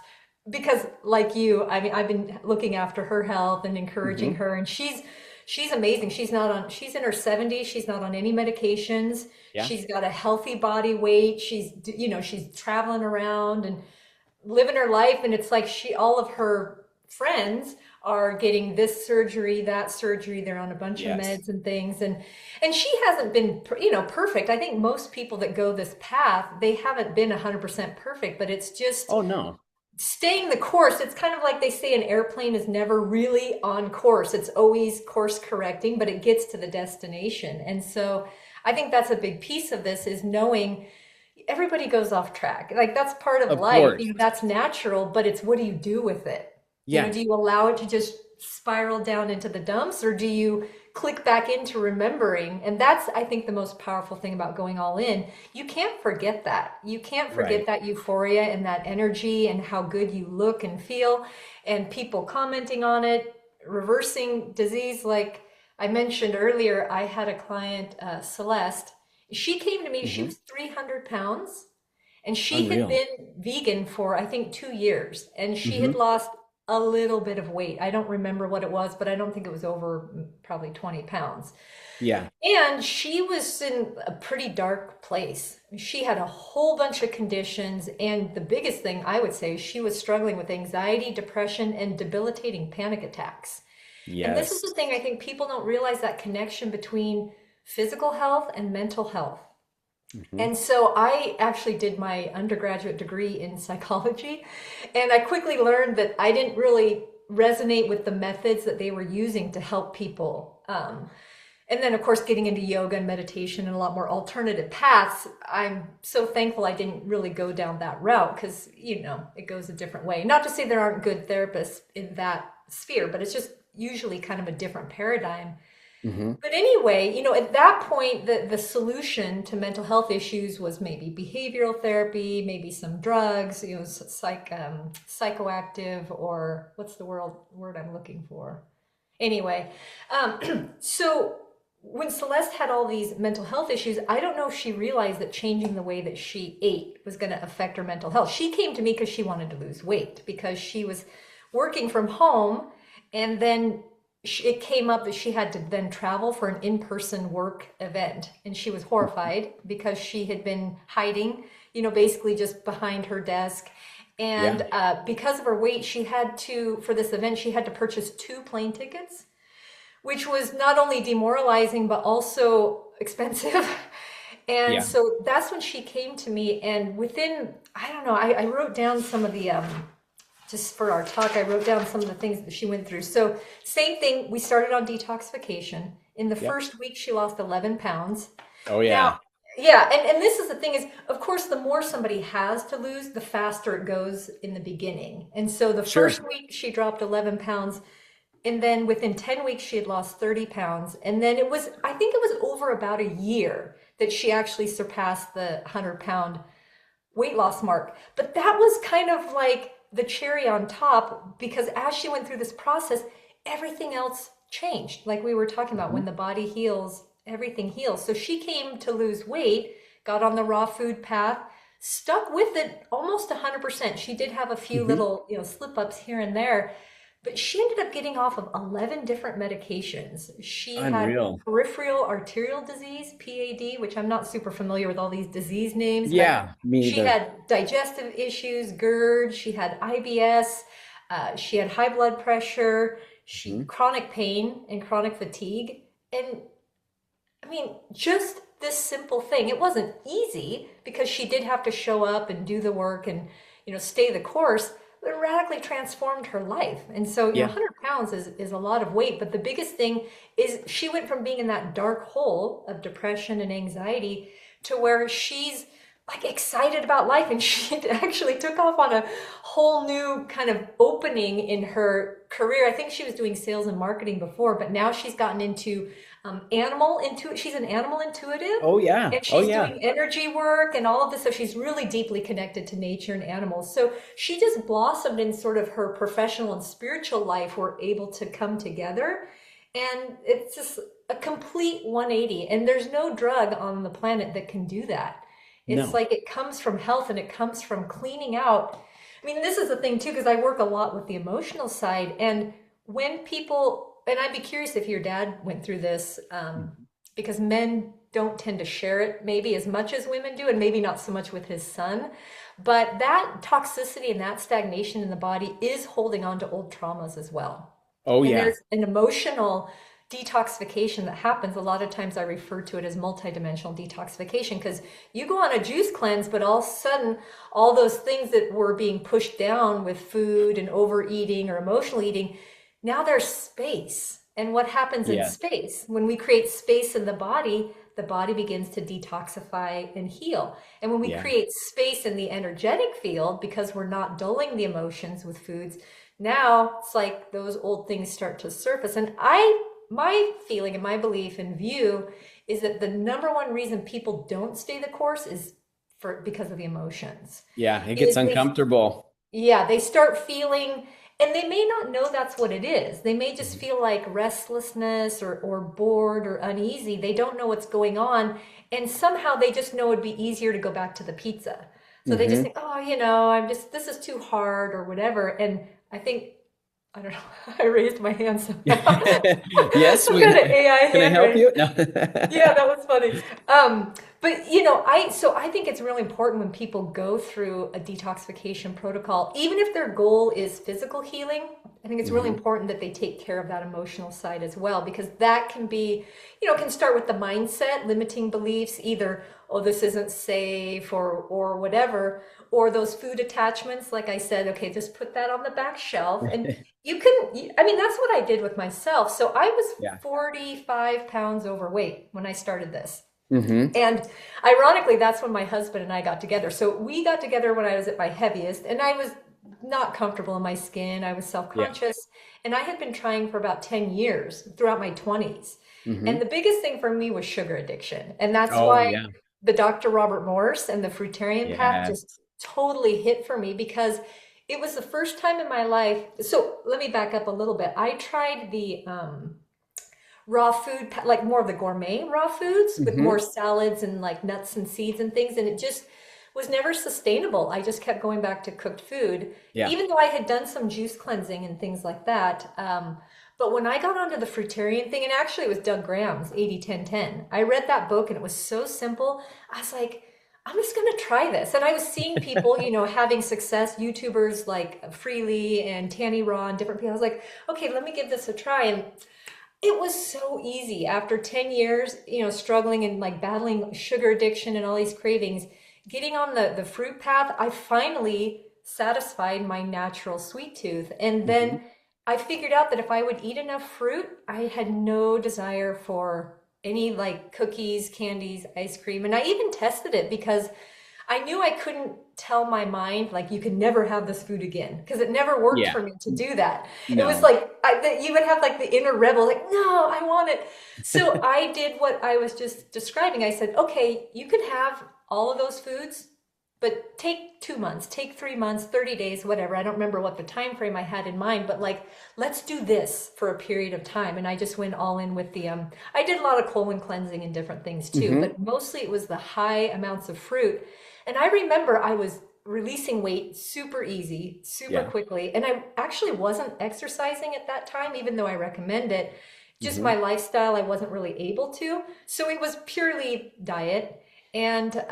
because like you, I mean, I've been looking after her health and encouraging Hmm. her, and she's amazing. She's in her 70s. She's not on any medications. Yeah. She's got a healthy body weight. She's traveling around and living her life. And it's like all of her friends are getting this surgery, that surgery. They're on a bunch of Yes. meds and things. And she hasn't been, perfect. I think most people that go this path, they haven't been 100% perfect, but it's just Oh no. staying the course. It's kind of like they say an airplane is never really on course. It's always course correcting, but it gets to the destination. And so I think that's a big piece of this is knowing everybody goes off track. Like that's part of Of life. course. That's natural, but it's what do you do with it? Yeah. Do you allow it to just spiral down into the dumps or do you click back into remembering? And that's, I think, the most powerful thing about going all in. You can't forget that. You can't forget Right. that euphoria and that energy and how good you look and feel and people commenting on it, reversing disease. Like I mentioned earlier, I had a client, Celeste. She came to me, she Hmm. was 300 pounds and she had Unreal. been vegan for, I think, 2 years. And she had Hmm. lost a little bit of weight. I don't remember what it was, but I don't think it was over probably 20 pounds. Yeah. And she was in a pretty dark place. She had a whole bunch of conditions. And the biggest thing I would say is she was struggling with anxiety, depression, and debilitating panic attacks. And this is Yes. the thing I think people don't realize that connection between physical health and mental health. Hmm. And so I actually did my undergraduate degree in psychology, and I quickly learned that I didn't really resonate with the methods that they were using to help people. And then, of course, getting into yoga and meditation and a lot more alternative paths, I'm so thankful I didn't really go down that route because, it goes a different way. Not to say there aren't good therapists in that sphere, but it's just usually kind of a different paradigm. Hmm. But anyway, at that point, the solution to mental health issues was maybe behavioral therapy, maybe some drugs, psychoactive, or what's the word I'm looking for? Anyway, so when Celeste had all these mental health issues, I don't know if she realized that changing the way that she ate was going to affect her mental health. She came to me because she wanted to lose weight because she was working from home and then it came up that she had to then travel for an in-person work event and she was horrified because she had been hiding, basically just behind her desk. Yeah. And because of her weight, for this event, she had to purchase 2 plane tickets, which was not only demoralizing, but also expensive. And Yeah. so that's when she came to me. And within, I don't know, I wrote down some of the, just for our talk, I wrote down some of the things that she went through. So, same thing, we started on detoxification. In the Yep. first week, she lost 11 pounds. Oh Now, yeah. yeah, and this is the thing is, of course, the more somebody has to lose, the faster it goes in the beginning. And so the Sure. first week, she dropped 11 pounds. And then within 10 weeks, she had lost 30 pounds. And then I think it was over about a year that she actually surpassed the 100-pound weight loss mark. But that was kind of like the cherry on top, because as she went through this process, everything else changed. Like we were talking about, Mhm. when the body heals, everything heals. So she came to lose weight, got on the raw food path, stuck with it almost 100%. She did have a few Mhm. little, slip ups here and there, but she ended up getting off of 11 different medications. She had Unreal. peripheral arterial disease, PAD, which I'm not super familiar with all these disease names, but Yeah, me she either. had digestive issues, GERD, she had IBS, she had high blood pressure, she Mhm. chronic pain and chronic fatigue. And I mean, just this simple thing. It wasn't easy because she did have to show up and do the work and, stay the course, but it radically transformed her life. And so, Yeah. 100 pounds is a lot of weight. But the biggest thing is she went from being in that dark hole of depression and anxiety to where she's like excited about life. And she actually took off on a whole new kind of opening in her career. I think she was doing sales and marketing before, but now she's gotten into she's an animal intuitive, Oh yeah. and Oh she's yeah. doing energy work and all of this. So she's really deeply connected to nature and animals. So she just blossomed in sort of her professional and spiritual life were able to come together. And it's just a complete 180. And there's no drug on the planet that can do that. It's No. like it comes from health and it comes from cleaning out. I mean, this is the thing too, because I work a lot with the emotional side. And when people, and I'd be curious if your dad went through this, Mhm. because men don't tend to share it maybe as much as women do, and maybe not so much with his son. But that toxicity and that stagnation in the body is holding on to old traumas as well. Oh And yeah. there's an emotional detoxification that happens. A lot of times I refer to it as multidimensional detoxification, because you go on a juice cleanse, but all of a sudden, all those things that were being pushed down with food and overeating or emotional eating, now there's space. And what happens in Yeah. space? When we create space in the body begins to detoxify and heal. And when we Yeah. create space in the energetic field, because we're not dulling the emotions with foods, now it's like those old things start to surface. And my feeling and my belief and view is that the number one reason people don't stay the course is because of the emotions. Yeah. It gets Is they uncomfortable. Yeah, they start feeling, and they may not know that's what it is. They may just Mhm. feel like restlessness or bored or uneasy. They don't know what's going on. And somehow they just know it'd be easier to go back to the pizza. So they just Mhm. think, oh, this is too hard or whatever. And I think, I don't know, I raised my hand somehow. Yes, Some we kind of AI can I hand help raise. you? No. Yeah, that was funny. But I think it's really important when people go through a detoxification protocol, even if their goal is physical healing. I think it's really Mhm. important that they take care of that emotional side as well, because that can be, can start with the mindset, limiting beliefs, either, oh, this isn't safe or whatever, or those food attachments, like I said, okay, just put that on the back shelf. And I mean, that's what I did with myself. So I was Yeah. 45 pounds overweight when I started this. Mhm. And ironically, that's when my husband and I got together. So we got together when I was at my heaviest, and I was not comfortable in my skin. I was Yeah. self-conscious, and I had been trying for about 10 years throughout my 20s. And the Mhm. biggest thing for me was sugar addiction. And that's Oh why yeah. the Dr. Robert Morse and the fruitarian path just Yes. totally hit for me, because it was the first time in my life. So let me back up a little bit. I tried the raw food, like more of the gourmet raw foods with more Mhm. salads and like nuts and seeds and things. And it just was never sustainable. I just kept going back to cooked food, Yeah. even though I had done some juice cleansing and things like that. But when I got onto the fruitarian thing, and actually it was Doug Graham's 80-10-10, I read that book and it was so simple. I was like, I'm just going to try this. And I was seeing people, having success, YouTubers like Freely and Tanny Raw and different people. I was like, okay, let me give this a try. And it was so easy after 10 years, struggling and like battling sugar addiction and all these cravings, getting on the fruit path. I finally satisfied my natural sweet tooth. And Mhm. then I figured out that if I would eat enough fruit, I had no desire for any like cookies, candies, ice cream. And I even tested it because I knew I couldn't tell my mind, like, you can never have this food again, because it never worked Yeah. for me to do that. It was No. like you would have like the inner rebel, like, no, I want it. So I did what I was just describing. I said, okay, you can have all of those foods, but take 2 months, take 3 months, 30 days, whatever. I don't remember what the time frame I had in mind, but like, let's do this for a period of time. And I just went all in with the, I did a lot of colon cleansing and different things too, Hmm. but mostly it was the high amounts of fruit. And I remember I was releasing weight super easy, super Yeah. quickly. And I actually wasn't exercising at that time, even though I recommend it. Just Hmm. my lifestyle, I wasn't really able to. So it was purely diet. And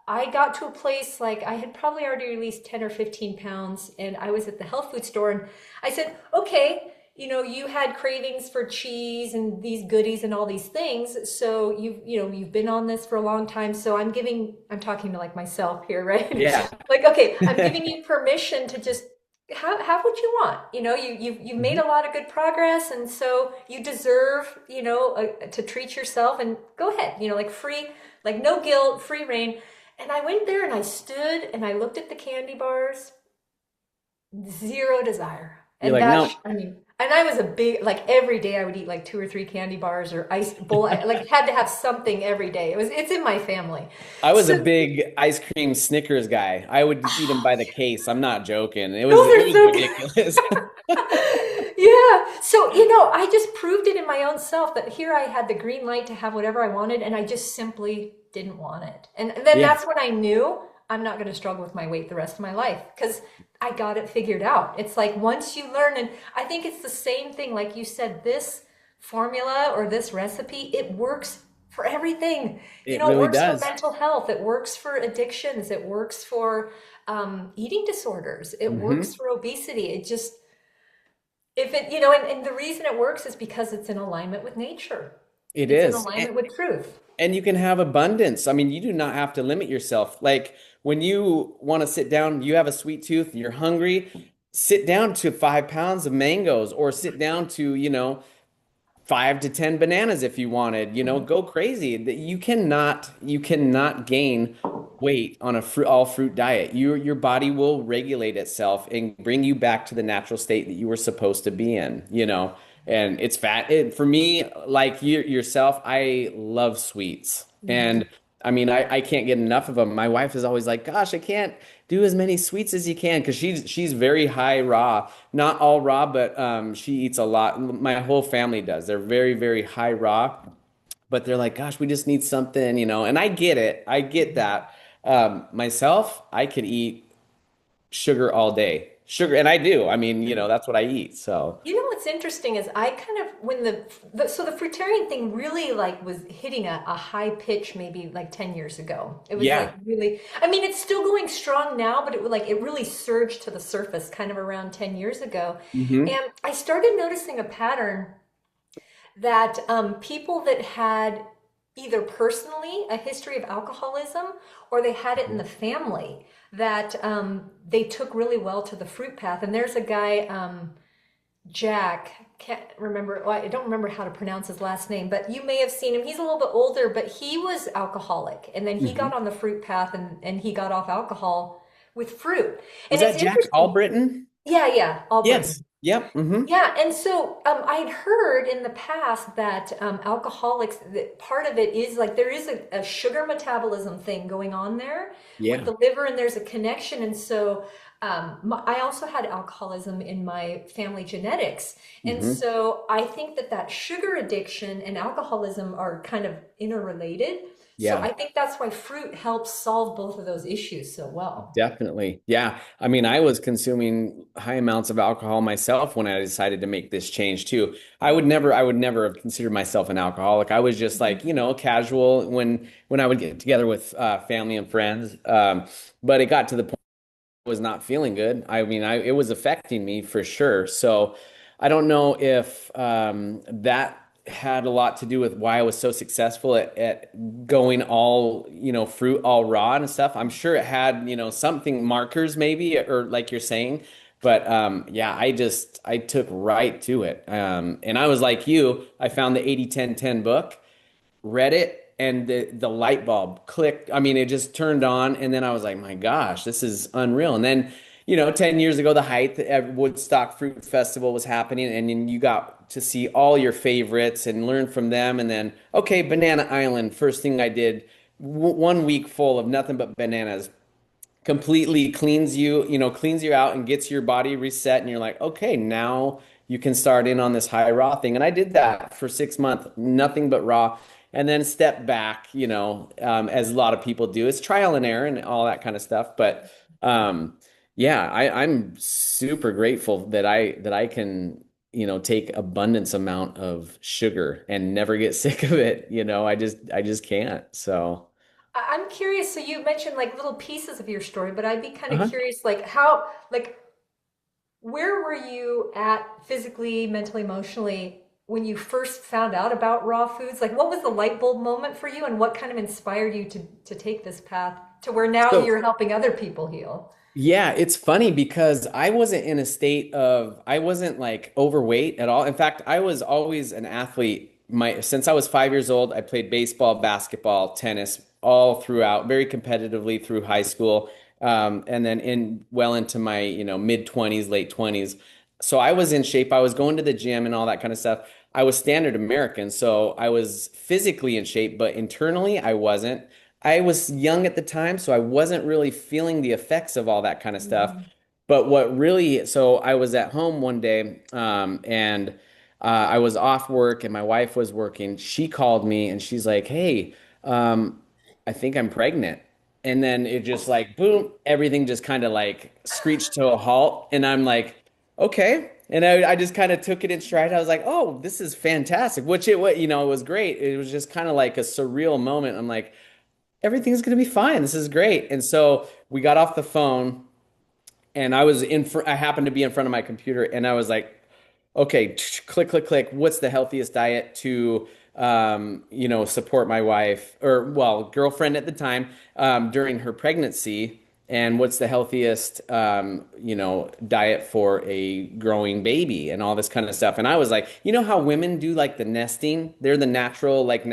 I got to a place like I had probably already released 10 or 15 pounds, and I was at the health food store and I said, okay, you had cravings for cheese and these goodies and all these things. So you've been on this for a long time. So I'm talking to like myself here, right? Yeah. Like, okay, I'm giving you permission to just have what you want. You've made Mhm. a lot of good progress, and so you deserve, to treat yourself and go ahead, like free, like no guilt, free reign. And I went there and I stood and I looked at the candy bars, zero desire. You're And like, that, no, I mean, and I was a big, like every day I would eat like two or three candy bars or ice bowl. Like had to have something every day. It's in my family. I was a So big ice cream Snickers guy. I would eat them by the case. I'm not joking. It was those it are was so good. ridiculous. Yeah. So, I just proved it in my own self that here I had the green light to have whatever I wanted, and I just simply didn't want it. And then Yeah, that's when I knew I'm not going to struggle with my weight the rest of my life because I got it figured out. It's like once you learn, and I think it's the same thing, like you said, this formula or this recipe, it works for everything. it It really works for does. mental health, it works for addictions, it works for eating disorders, it works Hmm. for obesity. It just, if it, and the reason it works is because it's in alignment with nature. It It's in is. alignment with truth. And you can have abundance. I mean, you do not have to limit yourself. Like when you want to sit down, you have a sweet tooth, you're hungry, sit down to 5 pounds of mangoes or sit down to, 5 to 10 bananas if you wanted, go crazy. That you cannot gain weight on a fruit all fruit diet. Your body will regulate itself and bring you back to the natural state that you were supposed to be in. And it's fat. For me, like yourself, I love sweets. Mhm. And I mean, I can't get enough of them. My wife is always like, "Gosh, I can't do as many sweets as you can," because she's very high raw. Not all raw, but she eats a lot. My whole family does. They're very, very high raw, but they're like, "Gosh, we just need something." And I get it. I get that. Myself, I could eat sugar all day. Sugar, and I do. I mean, that's what I eat. So, What's interesting is I kind of when so the fruitarian thing really like was hitting a high pitch maybe like 10 years ago. It was like yeah. really, I mean, it's still going strong now, but it really surged to the surface kind of around 10 years ago. Hmm. And I started noticing a pattern that people that had either personally a history of alcoholism or they had it in the family, that they took really well to the fruit path. And there's a guy, Jack, can't remember, well, I don't remember how to pronounce his last name, but you may have seen him. He's a little bit older, but he was alcoholic. And then he got Hmm. on the fruit path and he got off alcohol with fruit. Was And that it's Jack interesting. Albritton? Yeah, yeah, Albritton. Yes. Yep. Hmm. Yeah, and so I'd heard in the past that alcoholics, that part of it is like there is a sugar metabolism thing going on there with Yeah. the liver, and there's a connection. And so I also had alcoholism in my family genetics. And Hmm. so I think that sugar addiction and alcoholism are kind of interrelated. So Yeah. I think that's why fruit helps solve both of those issues so well. Definitely. Yeah. I mean, I was consuming high amounts of alcohol myself when I decided to make this change too. I would never have considered myself an alcoholic. I was just like, casual when I would get together with family and friends. But it got to the point I was not feeling good. I mean, it was affecting me for sure. So I don't know if that had a lot to do with why I was so successful at going all, fruit all raw and stuff. I'm sure it had, something markers maybe, or like you're saying. But yeah, I took right to it. And I was like you, I found the 80-10-10 book, read it, and the light bulb clicked. I mean, it just turned on, and then I was like, my gosh, this is unreal. And then, 10 years ago, the height at Woodstock Fruit Festival was happening, and then you got to see all your favorites and learn from them. And then, okay, Banana Island, first thing I did, one week full of nothing but bananas. completely cleans you, cleans you out and gets your body reset. And you're like, okay, now you can start in on this high raw thing. And I did that for 6 months, nothing but raw. And then step back, as a lot of people do. It's trial and error and all that kind of stuff. But yeah, I'm super grateful that I can, take abundance amount of sugar and never get sick of it. I just can't. So, I'm curious. So you mentioned like little pieces of your story, but I'd be kind of uh-huh. curious, like where were you at physically, mentally, emotionally when you first found out about raw foods? Like, what was the light bulb moment for you, and what kind of inspired you to take this path to where now So you're helping other people heal? yeah, it's funny because I wasn't like overweight at all. In fact, I was always an athlete. Since I was 5 years old, I played baseball, basketball, tennis, all throughout, very competitively through high school, and then well into my, mid 20s, late 20s. So I was in shape. I was going to the gym and all that kind of stuff. I was standard American, so I was physically in shape, but internally I wasn't. I was young at the time, so I wasn't really feeling the effects of all that kind of stuff. Mhm. But so I was at home one day, and I was off work, and my wife was working. She called me, and she's like, "Hey, I think I'm pregnant." And then it just like boom, everything just kind of like screeched to a halt, and I'm like, "Okay." And I just kind of took it in stride. I was like, "Oh, this is fantastic," it was great. It was just kind of like a surreal moment. I'm like, everything's going to be fine. This is great. And so we got off the phone and I happened to be in front of my computer and I was like, okay, click, click, click. What's the healthiest diet to, support my wife or, well, girlfriend at the time, during her pregnancy? And what's the healthiest, diet for a growing baby and all this kind of stuff. And I was like, you know how women do like the nesting? They're the natural, like,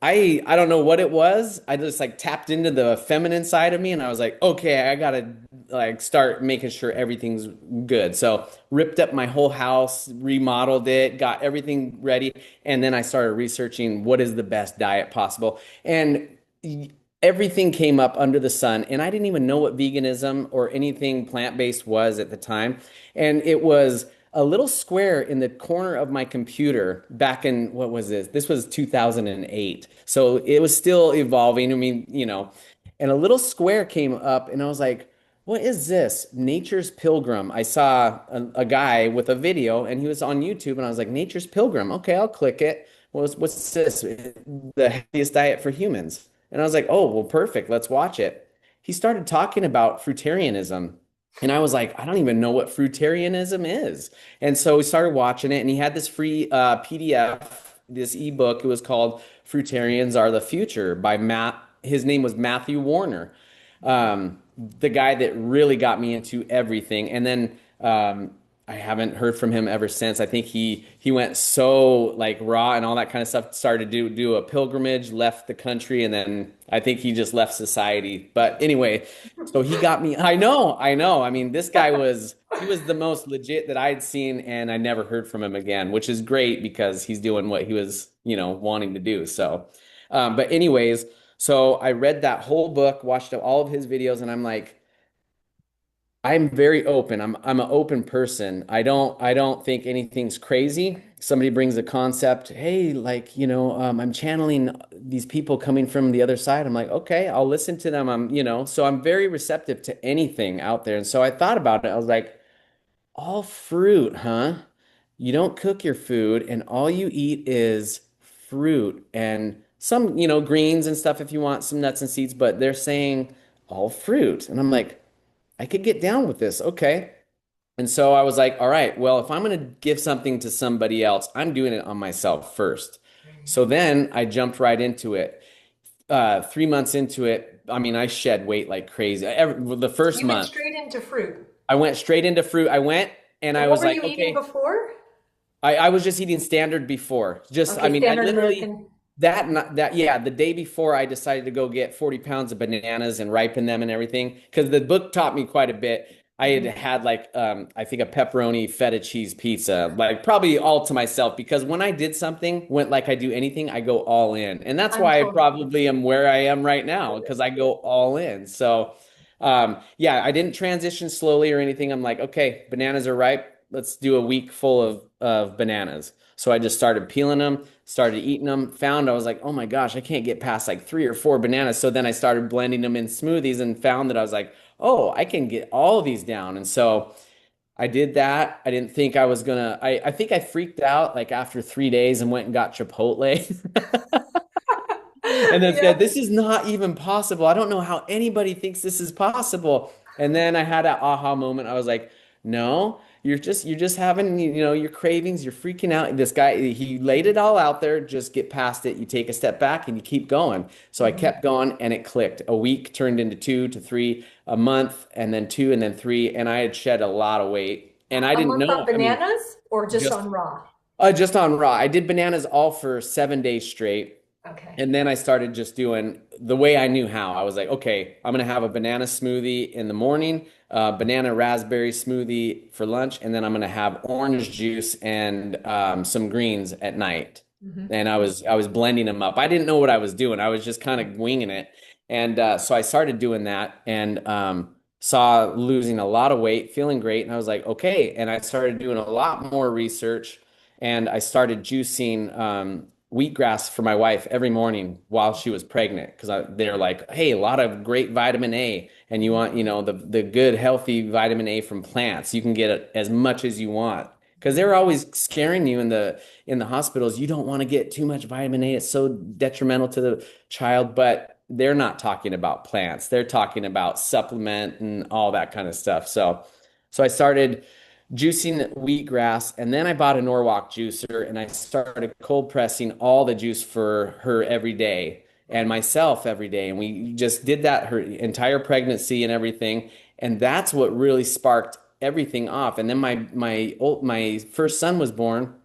I don't know what it was. I just like tapped into the feminine side of me and I was like, okay, I gotta like start making sure everything's good. So ripped up my whole house, remodeled it, got everything ready, and then I started researching what is the best diet possible. And everything came up under the sun, and I didn't even know what veganism or anything plant-based was at the time. And it was a little square in the corner of my computer back in what was this? This was 2008. So it was still evolving. I mean, and a little square came up and I was like, what is this? Nature's Pilgrim. I saw a guy with a video and he was on YouTube and I was like, Nature's Pilgrim. Okay, I'll click it. What's this? The healthiest diet for humans. And I was like, oh, well, perfect. Let's watch it. He started talking about fruitarianism. And I was like, I don't even know what fruitarianism is. And so we started watching it, and he had this free PDF, this ebook. It was called Fruitarians Are the Future by Matt. His name was Matthew Warner, the guy that really got me into everything. And then I haven't heard from him ever since. I think he went so like raw and all that kind of stuff. Started to do a pilgrimage, left the country, and then I think he just left society. But anyway, so he got me. I know, I know. I mean, this guy was he was the most legit that I'd seen, and I never heard from him again, which is great because he's doing what he was, wanting to do. So, but anyways, so I read that whole book, watched all of his videos, and I'm like, I'm very open. I'm an open person. I don't think anything's crazy. Somebody brings a concept, hey, like, I'm channeling these people coming from the other side. I'm like, okay, I'll listen to them. So I'm very receptive to anything out there. And so I thought about it. I was like, all fruit, huh? You don't cook your food and all you eat is fruit and some, greens and stuff if you want some nuts and seeds, but they're saying all fruit. And I'm like, I could get down with this. Okay. And so I was like, all right, well, if I'm going to give something to somebody else, I'm doing it on myself first. So then I jumped right into it. 3 months into it, I mean, I shed weight like crazy. The first You went month, straight into fruit. I went straight into fruit. I went and And I what was were like, you eating okay, before? I was just eating standard before. I Okay, mean, I standard literally American. yeah, the day before I decided to go get 40 pounds of bananas and ripen them and everything because the book taught me quite a bit. I had Mhm. had like I think a pepperoni feta cheese pizza, like probably all to myself because when I did something, went like I do anything, I go all in. And that's I'm why I totally. probably am where I am right now because I go all in. So Yeah, I didn't transition slowly or anything. I'm like, okay, bananas are ripe. Let's do a week full of bananas. So I just started peeling them, started eating them, found I was like, oh my gosh, I can't get past like 3 or 4 bananas. So then I started blending them in smoothies and found that I was like, oh, I can get all of these down. And so I did that. I didn't think I was gonna, I think I freaked out like after 3 days and went and got Chipotle. And then Yeah. said, "This is not even possible. I don't know how anybody thinks this is possible." And then I had an aha moment. I was like, "No, you're just having your cravings. You're freaking out." This guy, he laid it all out there. Just get past it. You take a step back and you keep going. So I Mhm. kept going, and it clicked. A week turned into 2 to 3, a month, and then 2, and then 3, and I had shed a lot of weight. And I A didn't month on know. I mean, bananas or just just on raw? just on raw. I did bananas all for 7 days straight. Okay. And then I started just doing the way I knew how. I was like, okay, I'm gonna have a banana smoothie in the morning, banana raspberry smoothie for lunch, and then I'm gonna have orange juice and some greens at night. Hmm. And I was blending them up. I didn't know what I was doing. I was just kind of winging it. And so I started doing that and saw losing a lot of weight, feeling great. And I was like, okay. And I started doing a lot more research, and I started juicing wheatgrass for my wife every morning while she was pregnant because they're like, hey, a lot of great vitamin A, and you want, the good, healthy vitamin A from plants. You can get it as much as you want because they're always scaring you in the hospitals. You don't want to get too much vitamin A. It's so detrimental to the child, but they're not talking about plants. They're talking about supplement and all that kind of stuff. So I started juicing wheatgrass, and then I bought a Norwalk juicer and I started cold pressing all the juice for her every day and myself every day. And we just did that her entire pregnancy and everything. And that's what really sparked everything off. And then my first son was born,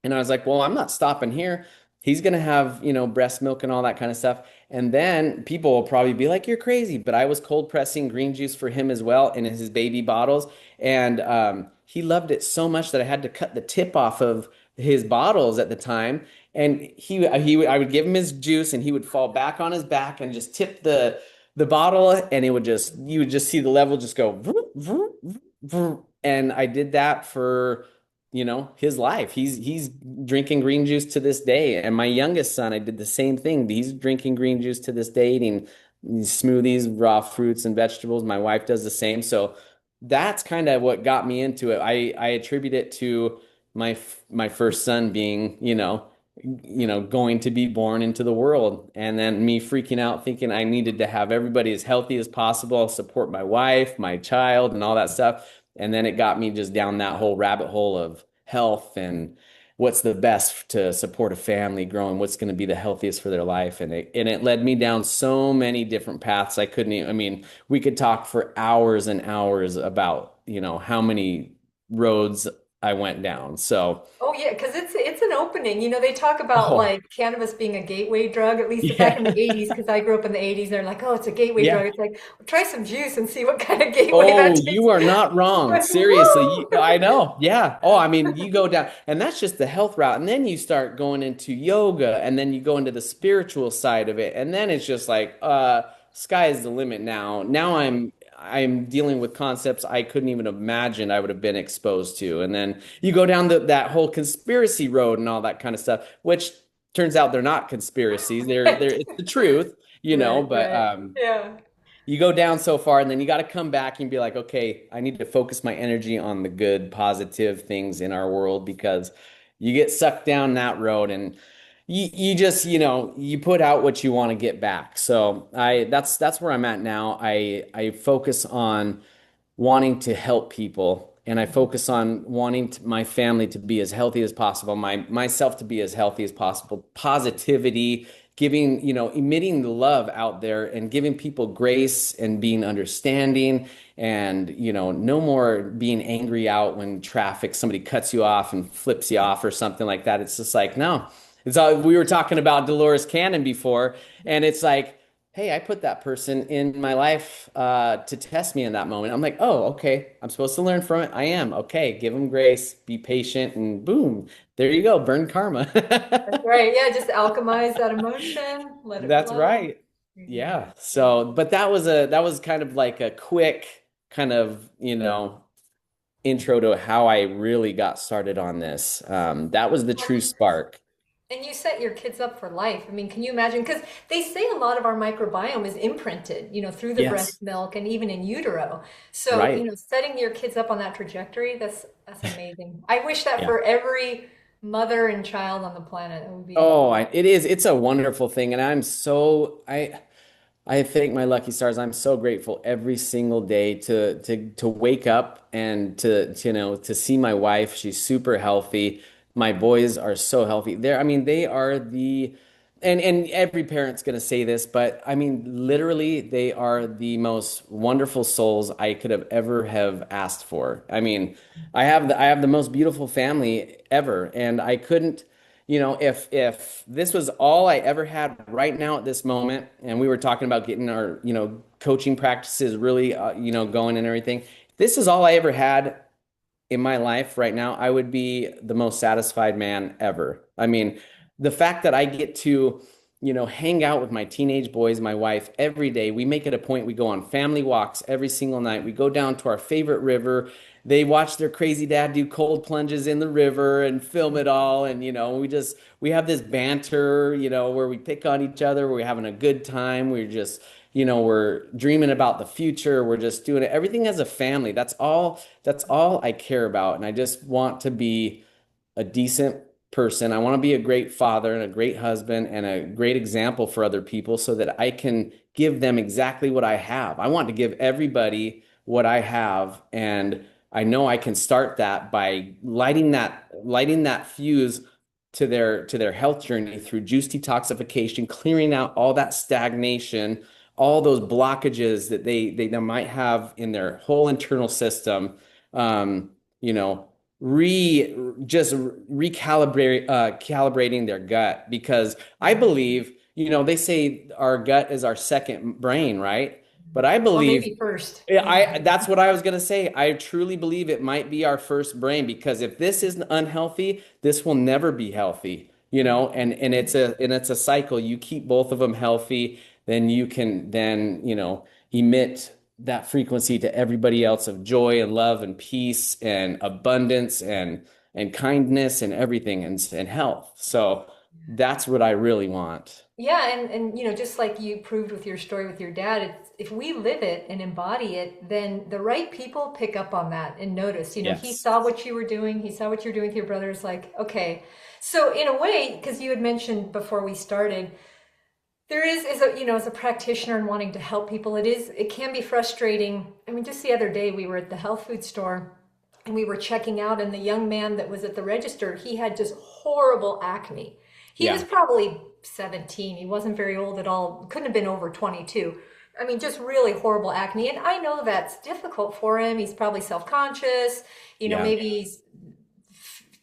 and I was like, well, I'm not stopping here. He's going to have, breast milk and all that kind of stuff. And then people will probably be like, you're crazy. But I was cold pressing green juice for him as well in his baby bottles. And he loved it so much that I had to cut the tip off of his bottles at the time. And I would give him his juice and he would fall back on his back and just tip the bottle. And you would just see the level just go, vroom, vroom, vroom, vroom. And I did that for his life. He's drinking green juice to this day. And my youngest son, I did the same thing. He's drinking green juice to this day, eating smoothies, raw fruits and vegetables. My wife does the same. So that's kind of what got me into it. I attribute it to my first son being, going to be born into the world, and then me freaking out, thinking I needed to have everybody as healthy as possible, support my wife, my child, and all that stuff. And then it got me just down that whole rabbit hole of health and what's the best to support a family growing, what's going to be the healthiest for their life. And it led me down so many different paths. I couldn't even, I mean, we could talk for hours and hours about, how many roads I went down. So, Oh yeah, because it's an opening. They talk about oh, like cannabis being a gateway drug, at least back in the yeah. 80s, because I grew up in the 80s. They're like, oh, it's a gateway drug. Yeah. It's like, well, try some juice and see what kind of gateway that Oh, takes. you are not wrong. Like, Seriously, woo! I know. Yeah. Oh, I mean, you go down, and that's just the health route. And then you start going into yoga, and then you go into the spiritual side of it. And then it's just like, sky is the limit now. Now I'm dealing with concepts I couldn't even imagine I would have been exposed to. And then you go down that whole conspiracy road and all that kind of stuff, which turns out they're not conspiracies. It's the truth, Right, but right. Yeah. you go down so far, and then you got to come back and be like, okay, I need to focus my energy on the good, positive things in our world, because you get sucked down that road, and you just, you put out what you want to get back. So that's where I'm at now. I focus on wanting to help people, and I Mhm. focus on wanting my family to be as healthy as possible, myself to be as healthy as possible, positivity, giving, emitting the love out there and giving people grace and being understanding, and, no more being angry out when traffic, somebody cuts you off and flips you off or something like that. It's just like, no. It's all, we were talking about Dolores Cannon before, and it's like, hey, I put that person in my life to test me in that moment. I'm like, oh, okay. I'm supposed to learn from it. I am. Okay. Give them grace, be patient, and boom, there you go. Burn karma. That's right. Yeah, just alchemize that emotion, let it That's flow. right. Yeah. So, but that was kind of like a quick kind of, intro to how I really got started on this. That was the true spark. And you set your kids up for life. I mean, can you imagine? Because they say a lot of our microbiome is imprinted, through the Yes. breast milk and even in utero. So, Right. setting your kids up on that trajectory, that's amazing. I wish that Yeah. for every mother and child on the planet. It would be, Oh, it is. It's a wonderful thing, and I thank my lucky stars. I'm so grateful every single day to wake up and to see my wife. She's super healthy. My boys are so healthy. I mean, they are and every parent's gonna say this, but I mean, literally, they are the most wonderful souls I could have ever have asked for. I mean, I have the most beautiful family ever, and I couldn't. If this was all I ever had right now at this moment, and we were talking about getting our, coaching practices really, going and everything, if this is all I ever had in my life right now, I would be the most satisfied man ever. I mean, the fact that I get to, hang out with my teenage boys, my wife every day. We make it a point. We go on family walks every single night. We go down to our favorite river. They watch their crazy dad do cold plunges in the river and film it all. And, we have this banter, where we pick on each other. We're having a good time. We're dreaming about the future. We're just doing it. Everything as a family. That's all I care about. And I just want to be a decent person. I want to be a great father and a great husband and a great example for other people so that I can give them exactly what I have. I want to give everybody what I have. And I know I can start that by lighting that fuse to their health journey through juice detoxification, clearing out all that stagnation, all those blockages that they might have in their whole internal system. You know, re just calibrating their gut because I believe, they say our gut is our second brain, right? But I or believe maybe first. yeah, Yeah. that's what I was gonna say. I truly believe it might be our first brain because if this is unhealthy, this will never be healthy, and it's a cycle. You keep both of them healthy, then you can then, emit that frequency to everybody else of joy and love and peace and abundance and kindness and everything and health. So that's what I really want. Yeah, and just like you proved with your story with your dad, it's, if we live it and embody it, then the right people pick up on that and notice. He Yes. saw what you were doing, he saw what you're doing with your brothers, like, okay. So in a way, because you had mentioned before we started, there is a as a practitioner and wanting to help people, it can be frustrating. I mean, just the other day we were at the health food store and we were checking out, and the young man that was at the register, he had just horrible acne. He was Yeah. probably 17. He wasn't very old at all. Couldn't have been over 22. I mean, just really horrible acne. And I know that's difficult for him. He's probably self-conscious. Yeah. Maybe he's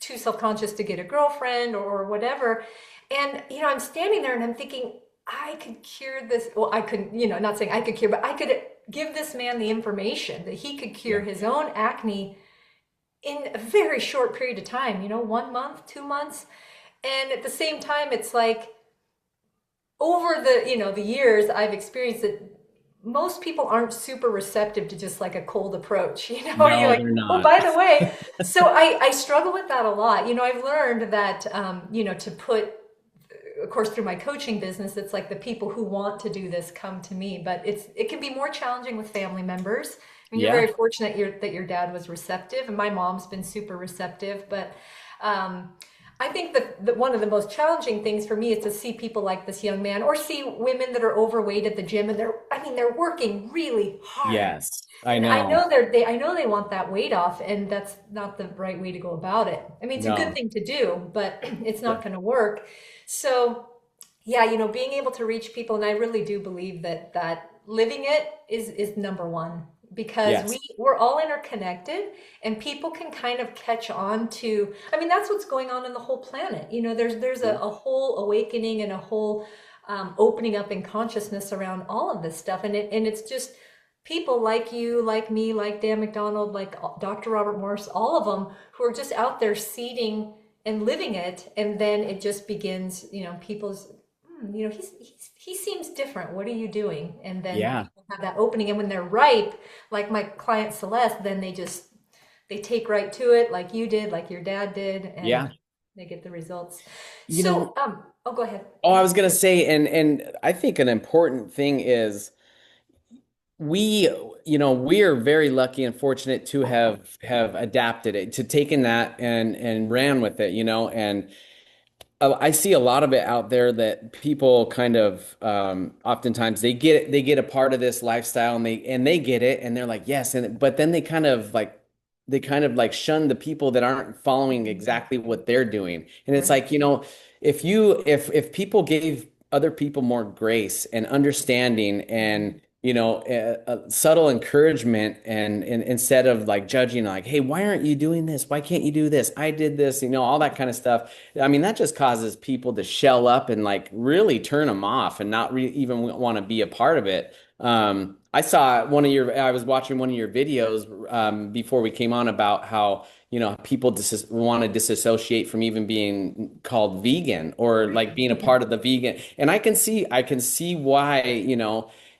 too self-conscious to get a girlfriend or whatever. And, I'm standing there and I'm thinking, I could cure this. Well, I couldn't, not saying I could cure, but I could give this man the information that he could cure Yeah. his own acne in a very short period of time, 1 month, 2 months. And at the same time, it's like over the years I've experienced that most people aren't super receptive to just like a cold approach. You're No, like, they're oh, not. by the way. So I struggle with that a lot. I've learned that, to put, of course, through my coaching business, it's like the people who want to do this come to me, but it can be more challenging with family members. I mean, you're Yeah. very fortunate that your dad was receptive, and my mom's been super receptive. But I think that one of the most challenging things for me is to see people like this young man, or see women that are overweight at the gym, and they're working really hard. Yes, I And I know. know I know they want that weight off, and that's not the right way to go about it. I mean, it's a good No. thing to do, but it's not Sure. going to work. So, yeah, being able to reach people, and I really do believe that living it is number one, because Yes. we're all interconnected, and people can kind of catch on to. I mean, that's what's going on in the whole planet. There's a whole awakening and a whole opening up in consciousness around all of this stuff, and it's just people like you, like me, like Dan McDonald, like Dr. Robert Morse, all of them who are just out there seeding and living it, and then it just begins, people's He seems different. What are you doing? And then Yeah. people have that opening, and when they're ripe, like my client Celeste, then they take right to it, like you did, like your dad did, and Yeah. they get the results. You So, know, oh, go ahead. oh, I was gonna say, and I think an important thing is we, we are very lucky and fortunate to have adapted it, to taken that and ran with it, and I see a lot of it out there that people kind of oftentimes they get a part of this lifestyle and they get it and they're like yes, and but then they kind of like shun the people that aren't following exactly what they're doing, and it's Right, like, if people gave other people more grace and understanding and subtle encouragement, and instead of like judging, like, hey, why aren't you doing this, why can't you do this, I did this, all that kind of stuff. I mean, that just causes people to shell up and like really turn them off and not even want to be a part of it. I was watching one of your videos before we came on about how, people want to disassociate from even being called vegan or like right. being a part of the vegan. And I can see why,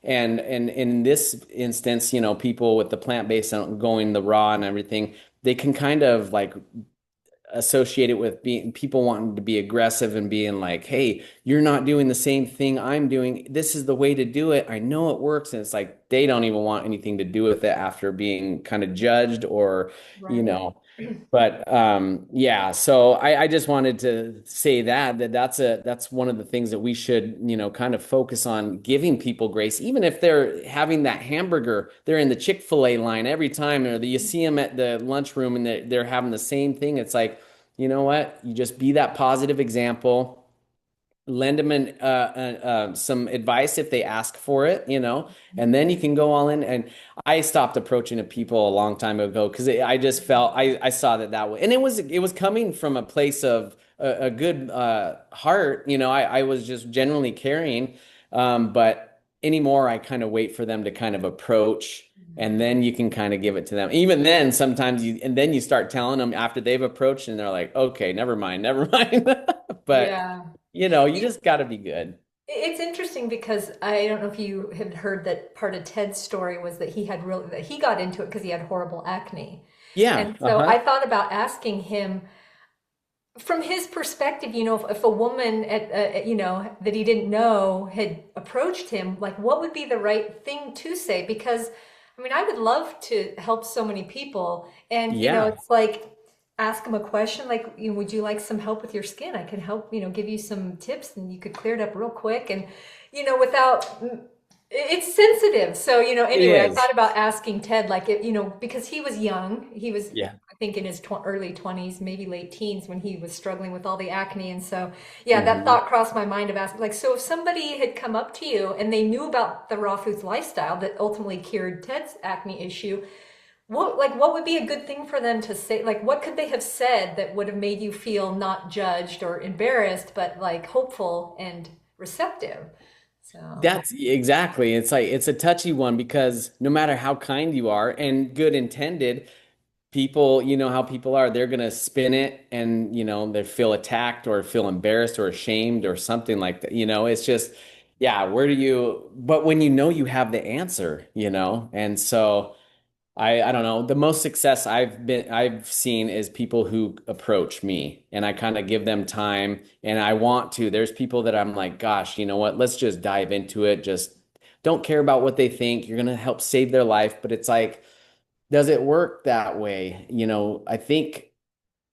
and in this instance, people with the plant-based and going the raw and everything, they can kind of like associated with being people wanting to be aggressive and being like, hey, you're not doing the same thing I'm doing. This is the way to do it. I know it works. And it's like they don't even want anything to do with it after being kind of judged or, you Right. know. But yeah, so I just wanted to say that's one of the things that we should, kind of focus on, giving people grace, even if they're having that hamburger, they're in the Chick-fil-A line every time, or you see them at the lunchroom and they're having the same thing. It's like, you know what? You just be that positive example, lend them some advice if they ask for it, and then you can go all in. And I stopped approaching the people a long time ago because I just felt I saw that way, and it was coming from a place of a good heart. I was just generally caring, but anymore I kind of wait for them to kind of approach. And then you can kind of give it to them. Even then, sometimes you start telling them after they've approached, and they're like, "Okay, never mind, never mind." But Yeah. you just got to be good. It's interesting because I don't know if you had heard that part of Ted's story was that he got into it because he had horrible acne. Yeah. And so Uh-huh. I thought about asking him from his perspective, if a woman that he didn't know had approached him, like what would be the right thing to say? Because I mean, I would love to help so many people, and Yeah. it's like ask him a question like, would you like some help with your skin? I can help, give you some tips, and you could clear it up real quick, and without it's sensitive. So, It anyway, I is. thought about asking Ted, like, because he was young, Yeah. I think, in his early 20s, maybe late teens, when he was struggling with all the acne. And so, yeah, that Hmm. thought crossed my mind of asking, like, so if somebody had come up to you and they knew about the raw foods lifestyle that ultimately cured Ted's acne issue, what would be a good thing for them to say? Like, what could they have said that would have made you feel not judged or embarrassed, but like hopeful and receptive? So. That's exactly. It's like it's a touchy one because no matter how kind you are and good intended, people, you know how people are, they're gonna spin it and they feel attacked or feel embarrassed or ashamed or something like that. It's just, yeah, but when you have the answer, and so I don't know. The most success I've seen is people who approach me and I kind of give them time and I want to. There's people that I'm like, gosh, you know what? Let's just dive into it. Just don't care about what they think. You're gonna help save their life. But it's like, does it work that way? I think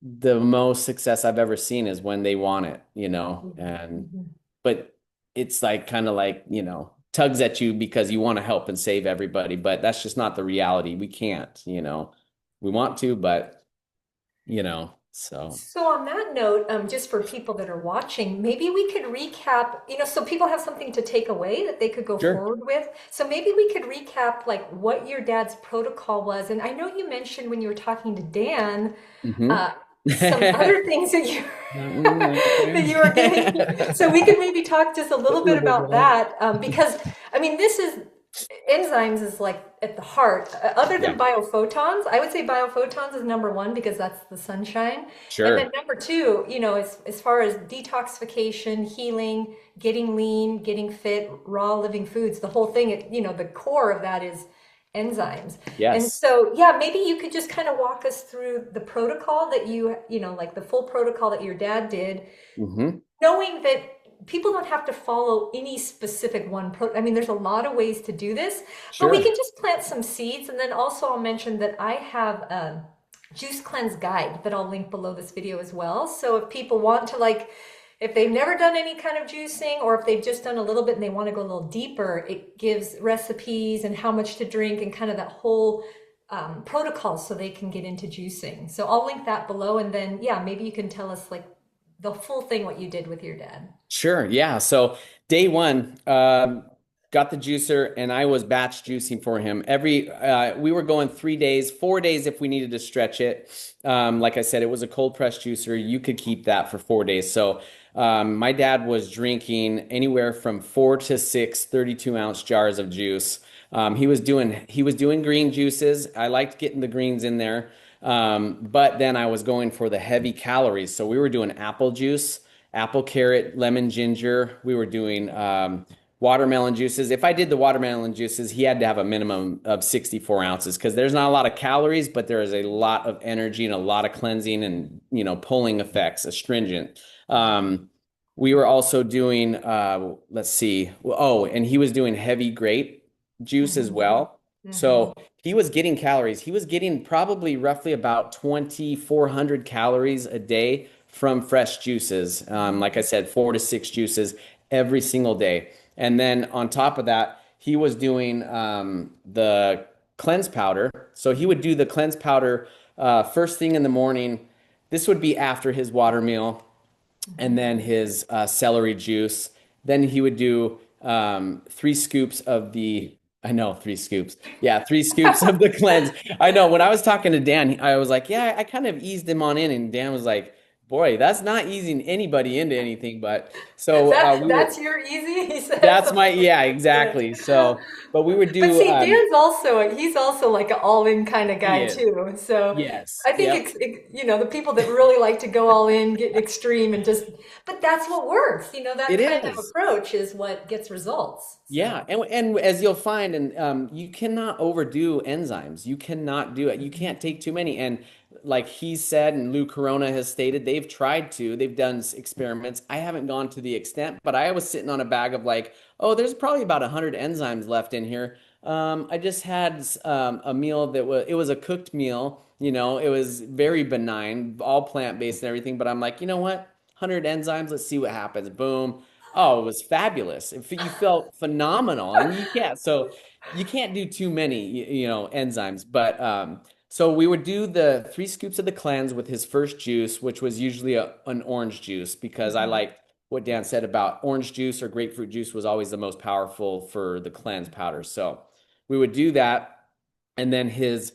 the most success I've ever seen is when they want it, and Mhm. but it's like kind of like, tugs at you because you want to help and save everybody, but that's just not the reality. We can't, we want to, but so So on that note, just for people that are watching, maybe we could recap, so people have something to take away that they could go sure. forward with. So maybe we could recap like what your dad's protocol was. And I know you mentioned when you were talking to Dan, Hmm. uh, some other things that you that you were getting. So we could maybe talk just a little bit about that, because I mean, this is enzymes is like at the heart. Other Yeah, than biophotons, I would say biophotons is number one because that's the sunshine. And then sure. number two, as far as detoxification, healing, getting lean, getting fit, raw living foods, the whole thing, the core of that is enzymes. And Yes. so, yeah, maybe you could just kind of walk us through the protocol that like the full protocol that your dad did, Hmm. knowing that people don't have to follow any specific one. I mean, there's a lot of ways to do this, but we Sure. can just plant some seeds. And then also I'll mention that I have a juice cleanse guide that I'll link below this video as well. So if people want to if they've never done any kind of juicing, or if they've just done a little bit and they want to go a little deeper, it gives recipes and how much to drink and kind of that whole protocol so they can get into juicing. So I'll link that below. And then, yeah, maybe you can tell us like the full thing, what you did with your dad. Sure. Yeah. So day one, got the juicer and I was batch juicing for him. We were going 3 days, 4 days if we needed to stretch it. Like I said, it was a cold press juicer. You could keep that for 4 days. So, my dad was drinking anywhere from 4 to 6 32-ounce jars of juice. He was doing green juices. I liked getting the greens in there. But then I was going for the heavy calories. So we were doing apple juice, apple, carrot, lemon, ginger. We were doing watermelon juices. If I did the watermelon juices, he had to have a minimum of 64 ounces because there's not a lot of calories, but there is a lot of energy and a lot of cleansing and pulling effects, astringent. We were also doing let's see. Oh, and he was doing heavy grape juice as Mhm. well. Mhm. So he was getting calories. He was getting probably roughly about 2,400 calories a day from fresh juices. Like I said, 4 to 6 juices every single day. And then on top of that, he was doing the cleanse powder. So he would do the cleanse powder first thing in the morning. This would be after his water meal and Mhm. then his celery juice. Then he would do 3 scoops of the. I know 3 scoops. Yeah, 3 scoops of the cleanse. I know. When I was talking to Dan, I was like, "Yeah, I kind of eased him on in," and Dan was like, "Boy, that's not easing anybody into anything." But so we would. That's your easy, he says. That's my yeah, exactly. So, but we would But do. see, he's also like an all-in kind of He guy is. too. So Yes. I think Yep. the people that really like to go all in, get extreme and but that's what works. That It kind of is. approach is what gets results. Yeah, So. and as you'll find, and you cannot overdo enzymes. You cannot do it. You can't take too many. And like he said, and Lou Corona has stated, they've tried to. They've done experiments. I haven't gone to the extent, but I was sitting on a bag of like, oh, there's probably about 100 enzymes left in here. I just had a meal it was a cooked meal. It was very benign, all plant-based and everything. But I'm like, you know what? 100 enzymes. Let's see what happens. Boom. Oh, it was fabulous. You felt phenomenal, and you can't do too many, enzymes. But so we would do the 3 scoops of the cleanse with his first juice, which was usually an orange juice, because I Mhm. liked what Dan said about orange juice or grapefruit juice was always the most powerful for the cleanse powder. So we would do that, and then his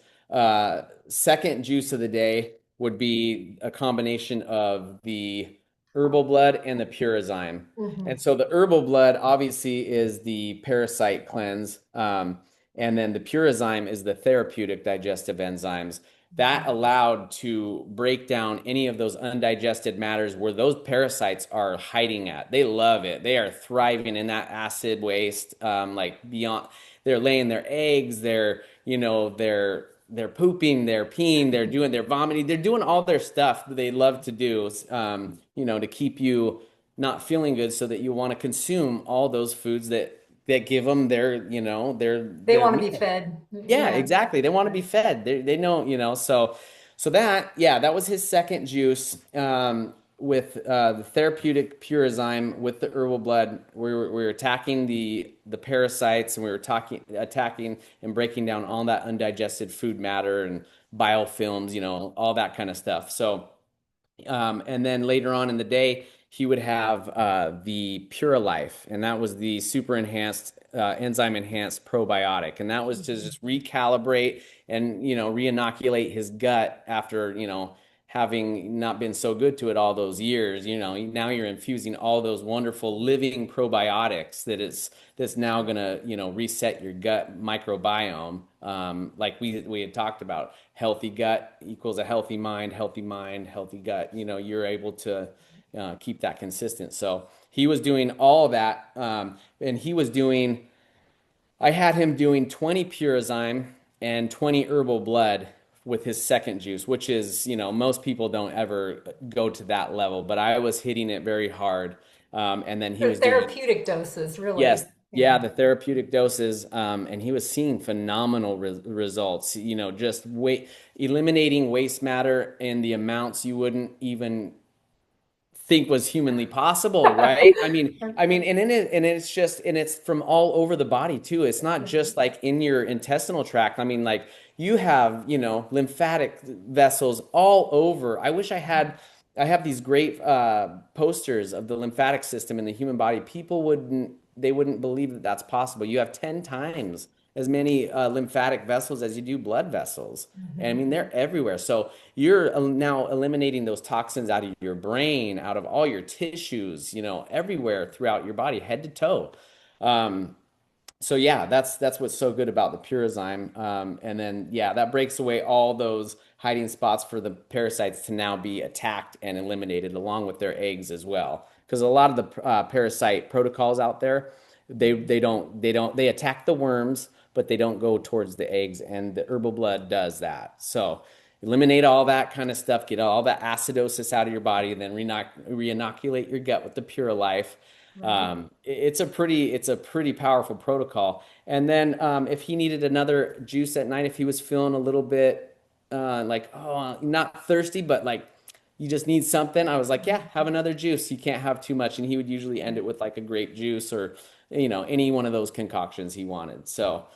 second juice of the day would be a combination of the herbal blood and the purazyme. And Mhm. so the herbal blood obviously is the parasite cleanse, and then the purazyme is the therapeutic digestive enzymes that allowed to break down any of those undigested matters where those parasites are hiding at. They love it. They are thriving in that acid waste, like beyond. They're laying their eggs. They're pooping, they're peeing, they're vomiting, they're doing all their stuff that they love to do, to keep you not feeling good, so that you want to consume all those foods that give them They their want to be meal. fed. Yeah, Yeah. exactly. They want to be fed. They know, so that, yeah, that was his second juice, with the therapeutic purazyme with the herbal blood. We were attacking the parasites, and we were attacking and breaking down all that undigested food matter and biofilms, all that kind of stuff. So and then later on in the day, he would have the Pure Life, and that was the super enhanced, enzyme enhanced probiotic, and that was to Mhm. just recalibrate and re-inoculate his gut after having not been so good to it all those years, now you're infusing all those wonderful living probiotics that's now gonna, reset your gut microbiome. Like we had talked about, healthy gut equals a healthy mind, healthy gut. You're able to keep that consistent. So he was doing all that, and I had him doing 20 Purazyme and 20 herbal blood with his second juice, which is, most people don't ever go to that level, but I was hitting it very hard. And then he The was doing, therapeutic doses, yes, really. yeah, Yeah. the therapeutic doses, and he was seeing phenomenal results. Just eliminating waste matter in the amounts you wouldn't even think was humanly possible, right? And it's from all over the body too. It's not just like in your intestinal tract. Like you have, lymphatic vessels all over. I have these great posters of the lymphatic system in the human body. They wouldn't believe that that's possible. You have 10 times as many lymphatic vessels as you do blood vessels. And they're everywhere. So you're now eliminating those toxins out of your brain, out of all your tissues, everywhere throughout your body, head to toe. Um, so yeah, that's what's so good about the Purazyme. And then yeah, that breaks away all those hiding spots for the parasites to now be attacked and eliminated, along with their eggs as well. Because a lot of the parasite protocols out there, they attack the worms, but they don't go towards the eggs, and the herbal blood does that. So eliminate all that kind of stuff, get all that acidosis out of your body, and then re-inoculate your gut with the Pure Life. Right. It's a pretty powerful protocol. And then if he needed another juice at night, if he was feeling a little bit like, oh, not thirsty, but like you just need something, I was like, yeah, have another juice. You can't have too much. And he would usually end it with like a grape juice or, any one of those concoctions he wanted. So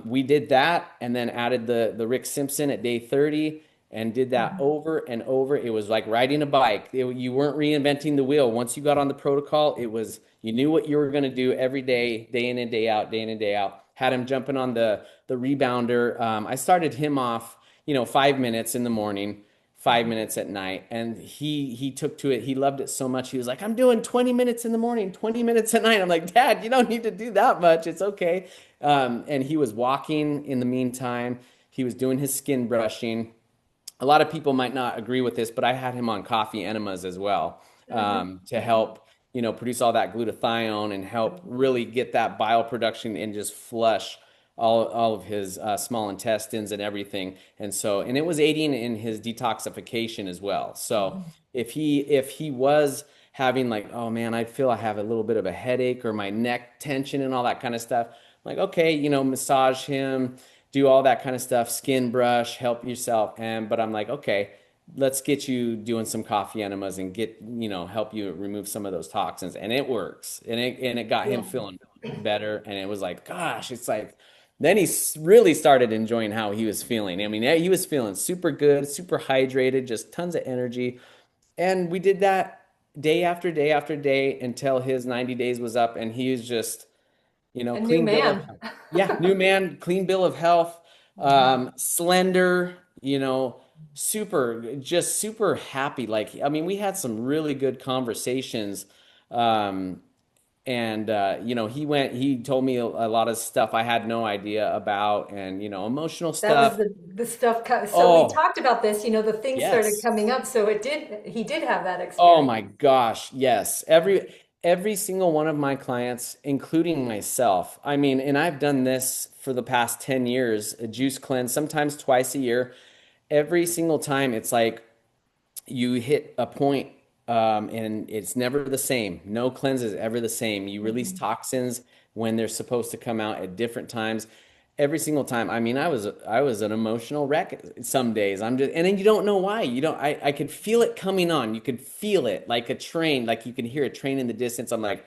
we did that, and then added the Rick Simpson at day 30, and did that over and over. It was like riding a bike. You weren't reinventing the wheel. Once you got on the protocol, you knew what you were going to do every day in and day out, day in and day out. Had him jumping on the rebounder. I started him off, 5 minutes in the morning, 5 minutes at night, and he took to it. He loved it so much. He was like, I'm doing 20 minutes in the morning, 20 minutes at night. I'm like, Dad, you don't need to do that much. It's okay. And he was walking in the meantime. He was doing his skin brushing. A lot of people might not agree with this, but I had him on coffee enemas as well, to help, produce all that glutathione and help really get that bile production and just flush all of his small intestines and everything. And it was aiding in his detoxification as well. So if he was having like, oh man, I feel I have a little bit of a headache or my neck tension and all that kind of stuff, I'm like, okay, massage him, do all that kind of stuff, skin brush, help yourself. But I'm like, okay, let's get you doing some coffee enemas and help you remove some of those toxins. And it works. And it got him Yeah. feeling better. And it was like, gosh, it's like, then he really started enjoying how he was feeling. He was feeling super good, super hydrated, just tons of energy. And we did that day after day after day until his 90 days was up, and he was just, A new clean bill of man. health. Yeah, new man, clean bill of health, slender, super happy. Like, we had some really good conversations. Um, and he told me a lot of stuff I had no idea about, and emotional That was stuff. the stuff. So we Oh, talked about this, the things started yes. coming up. So he did have that Oh experience. my gosh, yes. Every single one of my clients, including myself. And I've done this for the past 10 years, a juice cleanse, sometimes twice a year. Every single time it's like you hit a point, and it's never the same. No cleanse is ever the same. You release Mhm. toxins when they're supposed to come out at different times. Every single time. I was an emotional wreck some days. And then you don't know why. You don't I could feel it coming on. You could feel it like a train, like you can hear a train in the distance. I'm like,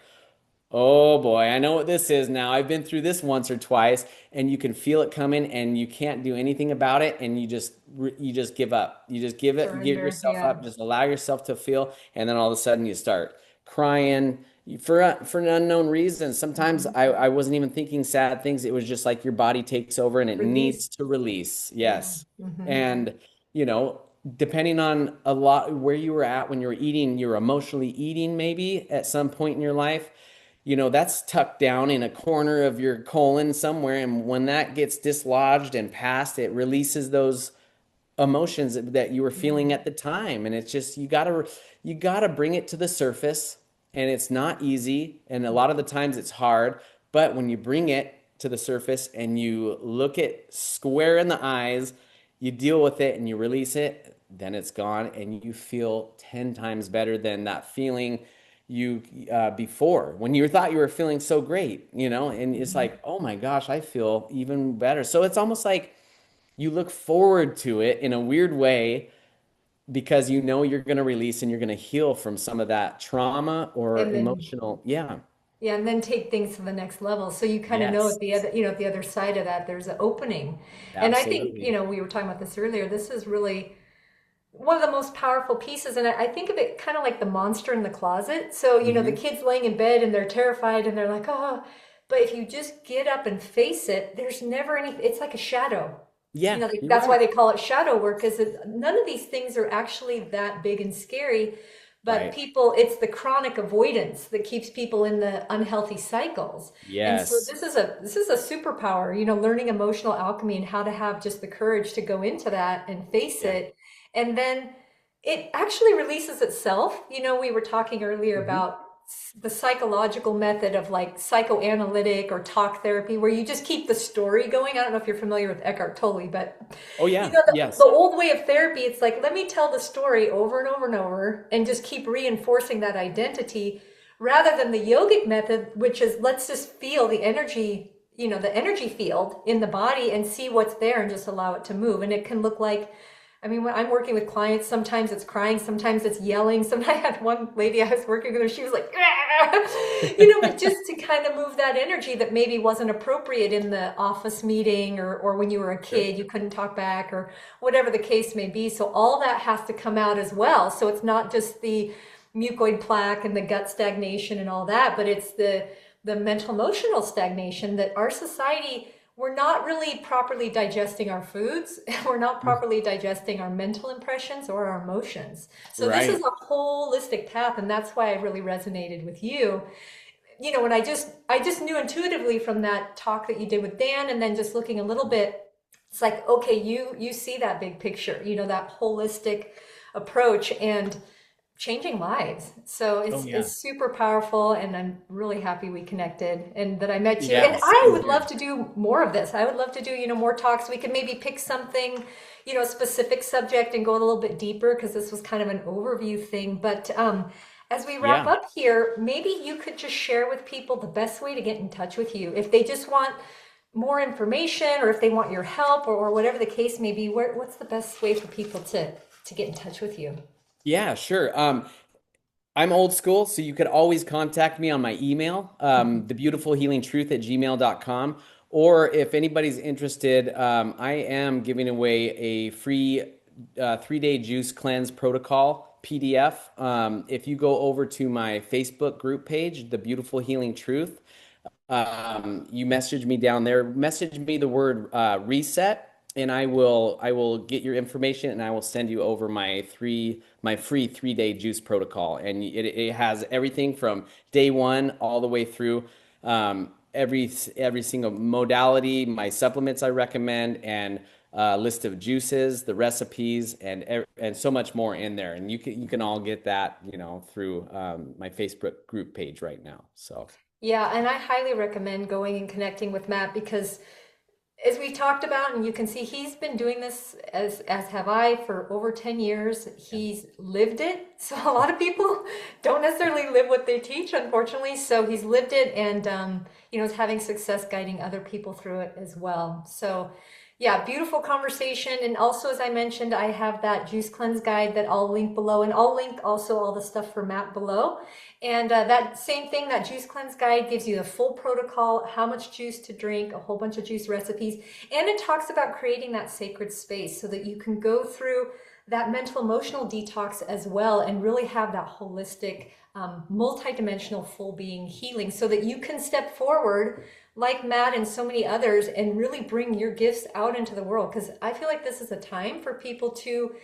oh boy, I know what this is now. I've been through this once or twice, and you can feel it coming, and you can't do anything about it, and you just give up. You just give Surrender. yourself Yeah. up, just allow yourself to feel, and then all of a sudden you start crying for an unknown reason. Sometimes Mhm. I wasn't even thinking sad things. It was just like your body takes over and it Release. needs to release. Yeah. Yes. Hmm. And you know, depending on a lot where you were at when you were eating, you're emotionally eating maybe at some point in your life, that's tucked down in a corner of your colon somewhere. And when that gets dislodged and passed, it releases those emotions that you were feeling at the time. And it's just, you gotta bring it to the surface. And it's not easy. And a lot of the times it's hard. But when you bring it to the surface and you look it square in the eyes, you deal with it and you release it, then it's gone, and you feel 10 times better than that feeling you before when you thought you were feeling so great, and it's Mhm. like, oh my gosh, I feel even better. So it's almost like you look forward to it in a weird way because you're going to release and you're going to heal from some of that trauma or And then emotional. Yeah. yeah, and then take things to the next level. So you kind of know Yes. at the other, at the other side of that, there's an opening. And I think, Absolutely. we were talking about this earlier. This is really one of the most powerful pieces. And I think of it kind of like the monster in the closet. So, the Hmm. kids laying in bed and they're terrified and they're like, oh, but if you just get up and face it, there's never any, it's like a shadow. Yeah, you're That's why right. they call it shadow work, is none of these things are actually that big and scary, but Right. people, it's the chronic avoidance that keeps people in the unhealthy cycles. And so Yes. this is a superpower, learning emotional alchemy and how to have just the courage to go into that and face Yeah. it. And then it actually releases itself. We were talking earlier Hmm. about the psychological method of like psychoanalytic or talk therapy, where you just keep the story going. I don't know if you're familiar with Eckhart Tolle, but Oh yeah. the Yes. old way of therapy, it's like, let me tell the story over and over and over and just keep reinforcing that identity, rather than the yogic method, which is let's just feel the energy, the energy field in the body and see what's there and just allow it to move. And it can look like, I mean, when I'm working with clients, sometimes it's crying, sometimes it's yelling. Sometimes I had one lady I was working with, her, she was like, but just to kind of move that energy that maybe wasn't appropriate in the office meeting, or when you were a Sure. kid, you couldn't talk back, or whatever the case may be. So all that has to come out as well. So it's not just the mucoid plaque and the gut stagnation and all that, but it's the mental emotional stagnation that our society, we're not really properly digesting our foods. We're not properly digesting our mental impressions or our emotions. So this is Right. a holistic path, and that's why I really resonated with you. And I just knew intuitively from that talk that you did with Dan, and then just looking a little bit, it's like, okay, you see that big picture, that holistic approach, and changing lives. So Oh it's yeah. super powerful, and I'm really happy we connected and that I met you. And Yes. I Same would love here. to do more of this. I would love to do, more talks. We could maybe pick something, a specific subject and go a little bit deeper, because this was kind of an overview thing. But as we wrap Yeah. up here, maybe you could just share with people the best way to get in touch with you. If they just want more information, or if they want your help, or whatever the case may be, what's the best way for people to get in touch with you? Yeah, sure. I'm old school, so you could always contact me on my email, thebeautifulhealingtruth@gmail.com. Or if anybody's interested, I am giving away a free 3-day juice cleanse protocol PDF. If you go over to my Facebook group page, The Beautiful Healing Truth, you message me down there. Message me the word reset, and I will get your information, and I will send you over my free 3-day juice protocol, and it has everything from day one all the way through, every single modality, my supplements I recommend, and list of juices, the recipes, and so much more in there. And you can all get that through my Facebook group page right now. So. Yeah, and I highly recommend going and connecting with Matt, because as we talked about, and you can see, he's been doing this, as have I, for over 10 years. Yeah. He's lived it. So a lot of people don't necessarily live what they teach, unfortunately. So he's lived it, and is having success guiding other people through it as well. So yeah, beautiful conversation. And also, as I mentioned, I have that juice cleanse guide that I'll link below, and I'll link also all the stuff for Matt below. And that same thing, that juice cleanse guide gives you the full protocol, how much juice to drink, a whole bunch of juice recipes. And it talks about creating that sacred space so that you can go through that mental emotional detox as well, and really have that holistic, multidimensional full being healing, so that you can step forward like Matt and so many others and really bring your gifts out into the world. Because I feel like this is a time for people to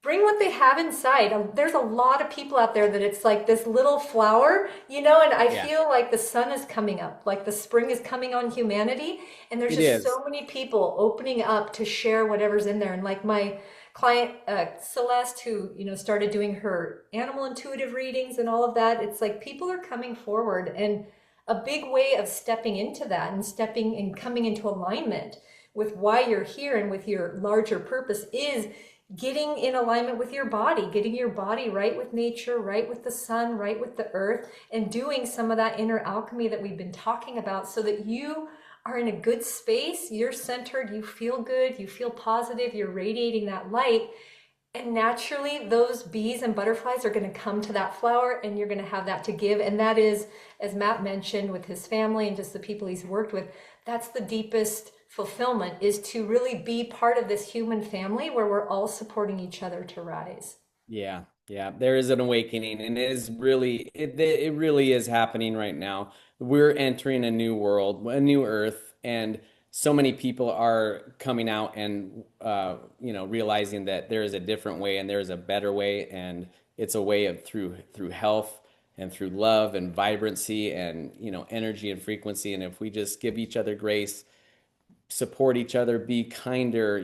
bring what they have inside. There's a lot of people out there that it's like this little flower, you know, and I Yeah, feel like the sun is coming up, like the spring is coming on humanity. And there's it just is. so many people opening up to share whatever's in there. And like my client, Celeste, who, you know, started doing her animal intuitive readings and all of that, it's like people are coming forward, and a big way of stepping into that and stepping and coming into alignment with why you're here and with your larger purpose is getting in alignment with your body, getting your body right with nature, right with the sun, right with the earth, and doing some of that inner alchemy that we've been talking about so that you are in a good space, you're centered, you feel good, you feel positive, you're radiating that light. And naturally, those bees and butterflies are going to come to that flower, and you're going to have that to give. And that is, as Matt mentioned, with his family and just the people he's worked with, that's the deepest fulfillment, is to really be part of this human family where we're all supporting each other to rise. Yeah, yeah, there is an awakening, and it really is happening right now. We're entering a new world, a new earth, and so many people are coming out and realizing that there is a different way and there is a better way, and it's a way of through health and through love and vibrancy and energy and frequency. And if we just give each other grace, support each other, be kinder,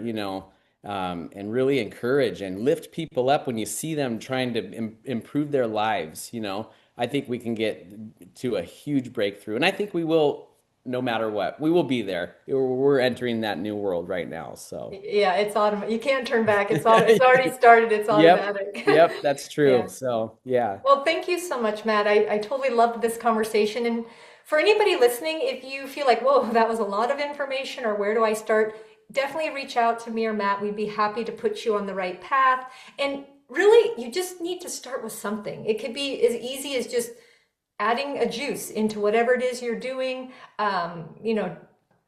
and really encourage and lift people up when you see them trying to improve their lives. I think we can get to a huge breakthrough. And I think we will, no matter what. We will be there. We're entering that new world right now. So, Yeah, it's automatic. You can't turn back. It's already started. It's yep, automatic. yep, that's true. Yeah. So, yeah. Well, thank you so much, Matt. I totally loved this conversation. And for anybody listening, if you feel like, whoa, that was a lot of information, or where do I start? Definitely reach out to me or Matt. We'd be happy to put you on the right path. And really, you just need to start with something. It could be as easy as just adding a juice into whatever it is you're doing. You know,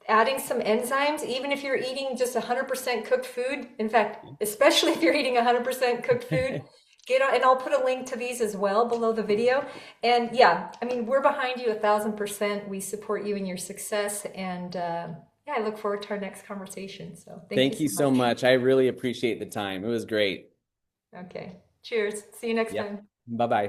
adding some enzymes, even if you're eating just 100% cooked food. In fact, especially if you're eating 100% cooked food, get on, and I'll put a link to these as well below the video. And yeah, I mean, we're behind you 1,000%. We support you in your success. And yeah, I look forward to our next conversation. So thank you Thank you so so much. much. I really appreciate the time. It was great. Okay. Cheers. See you next Yep. time. Bye bye.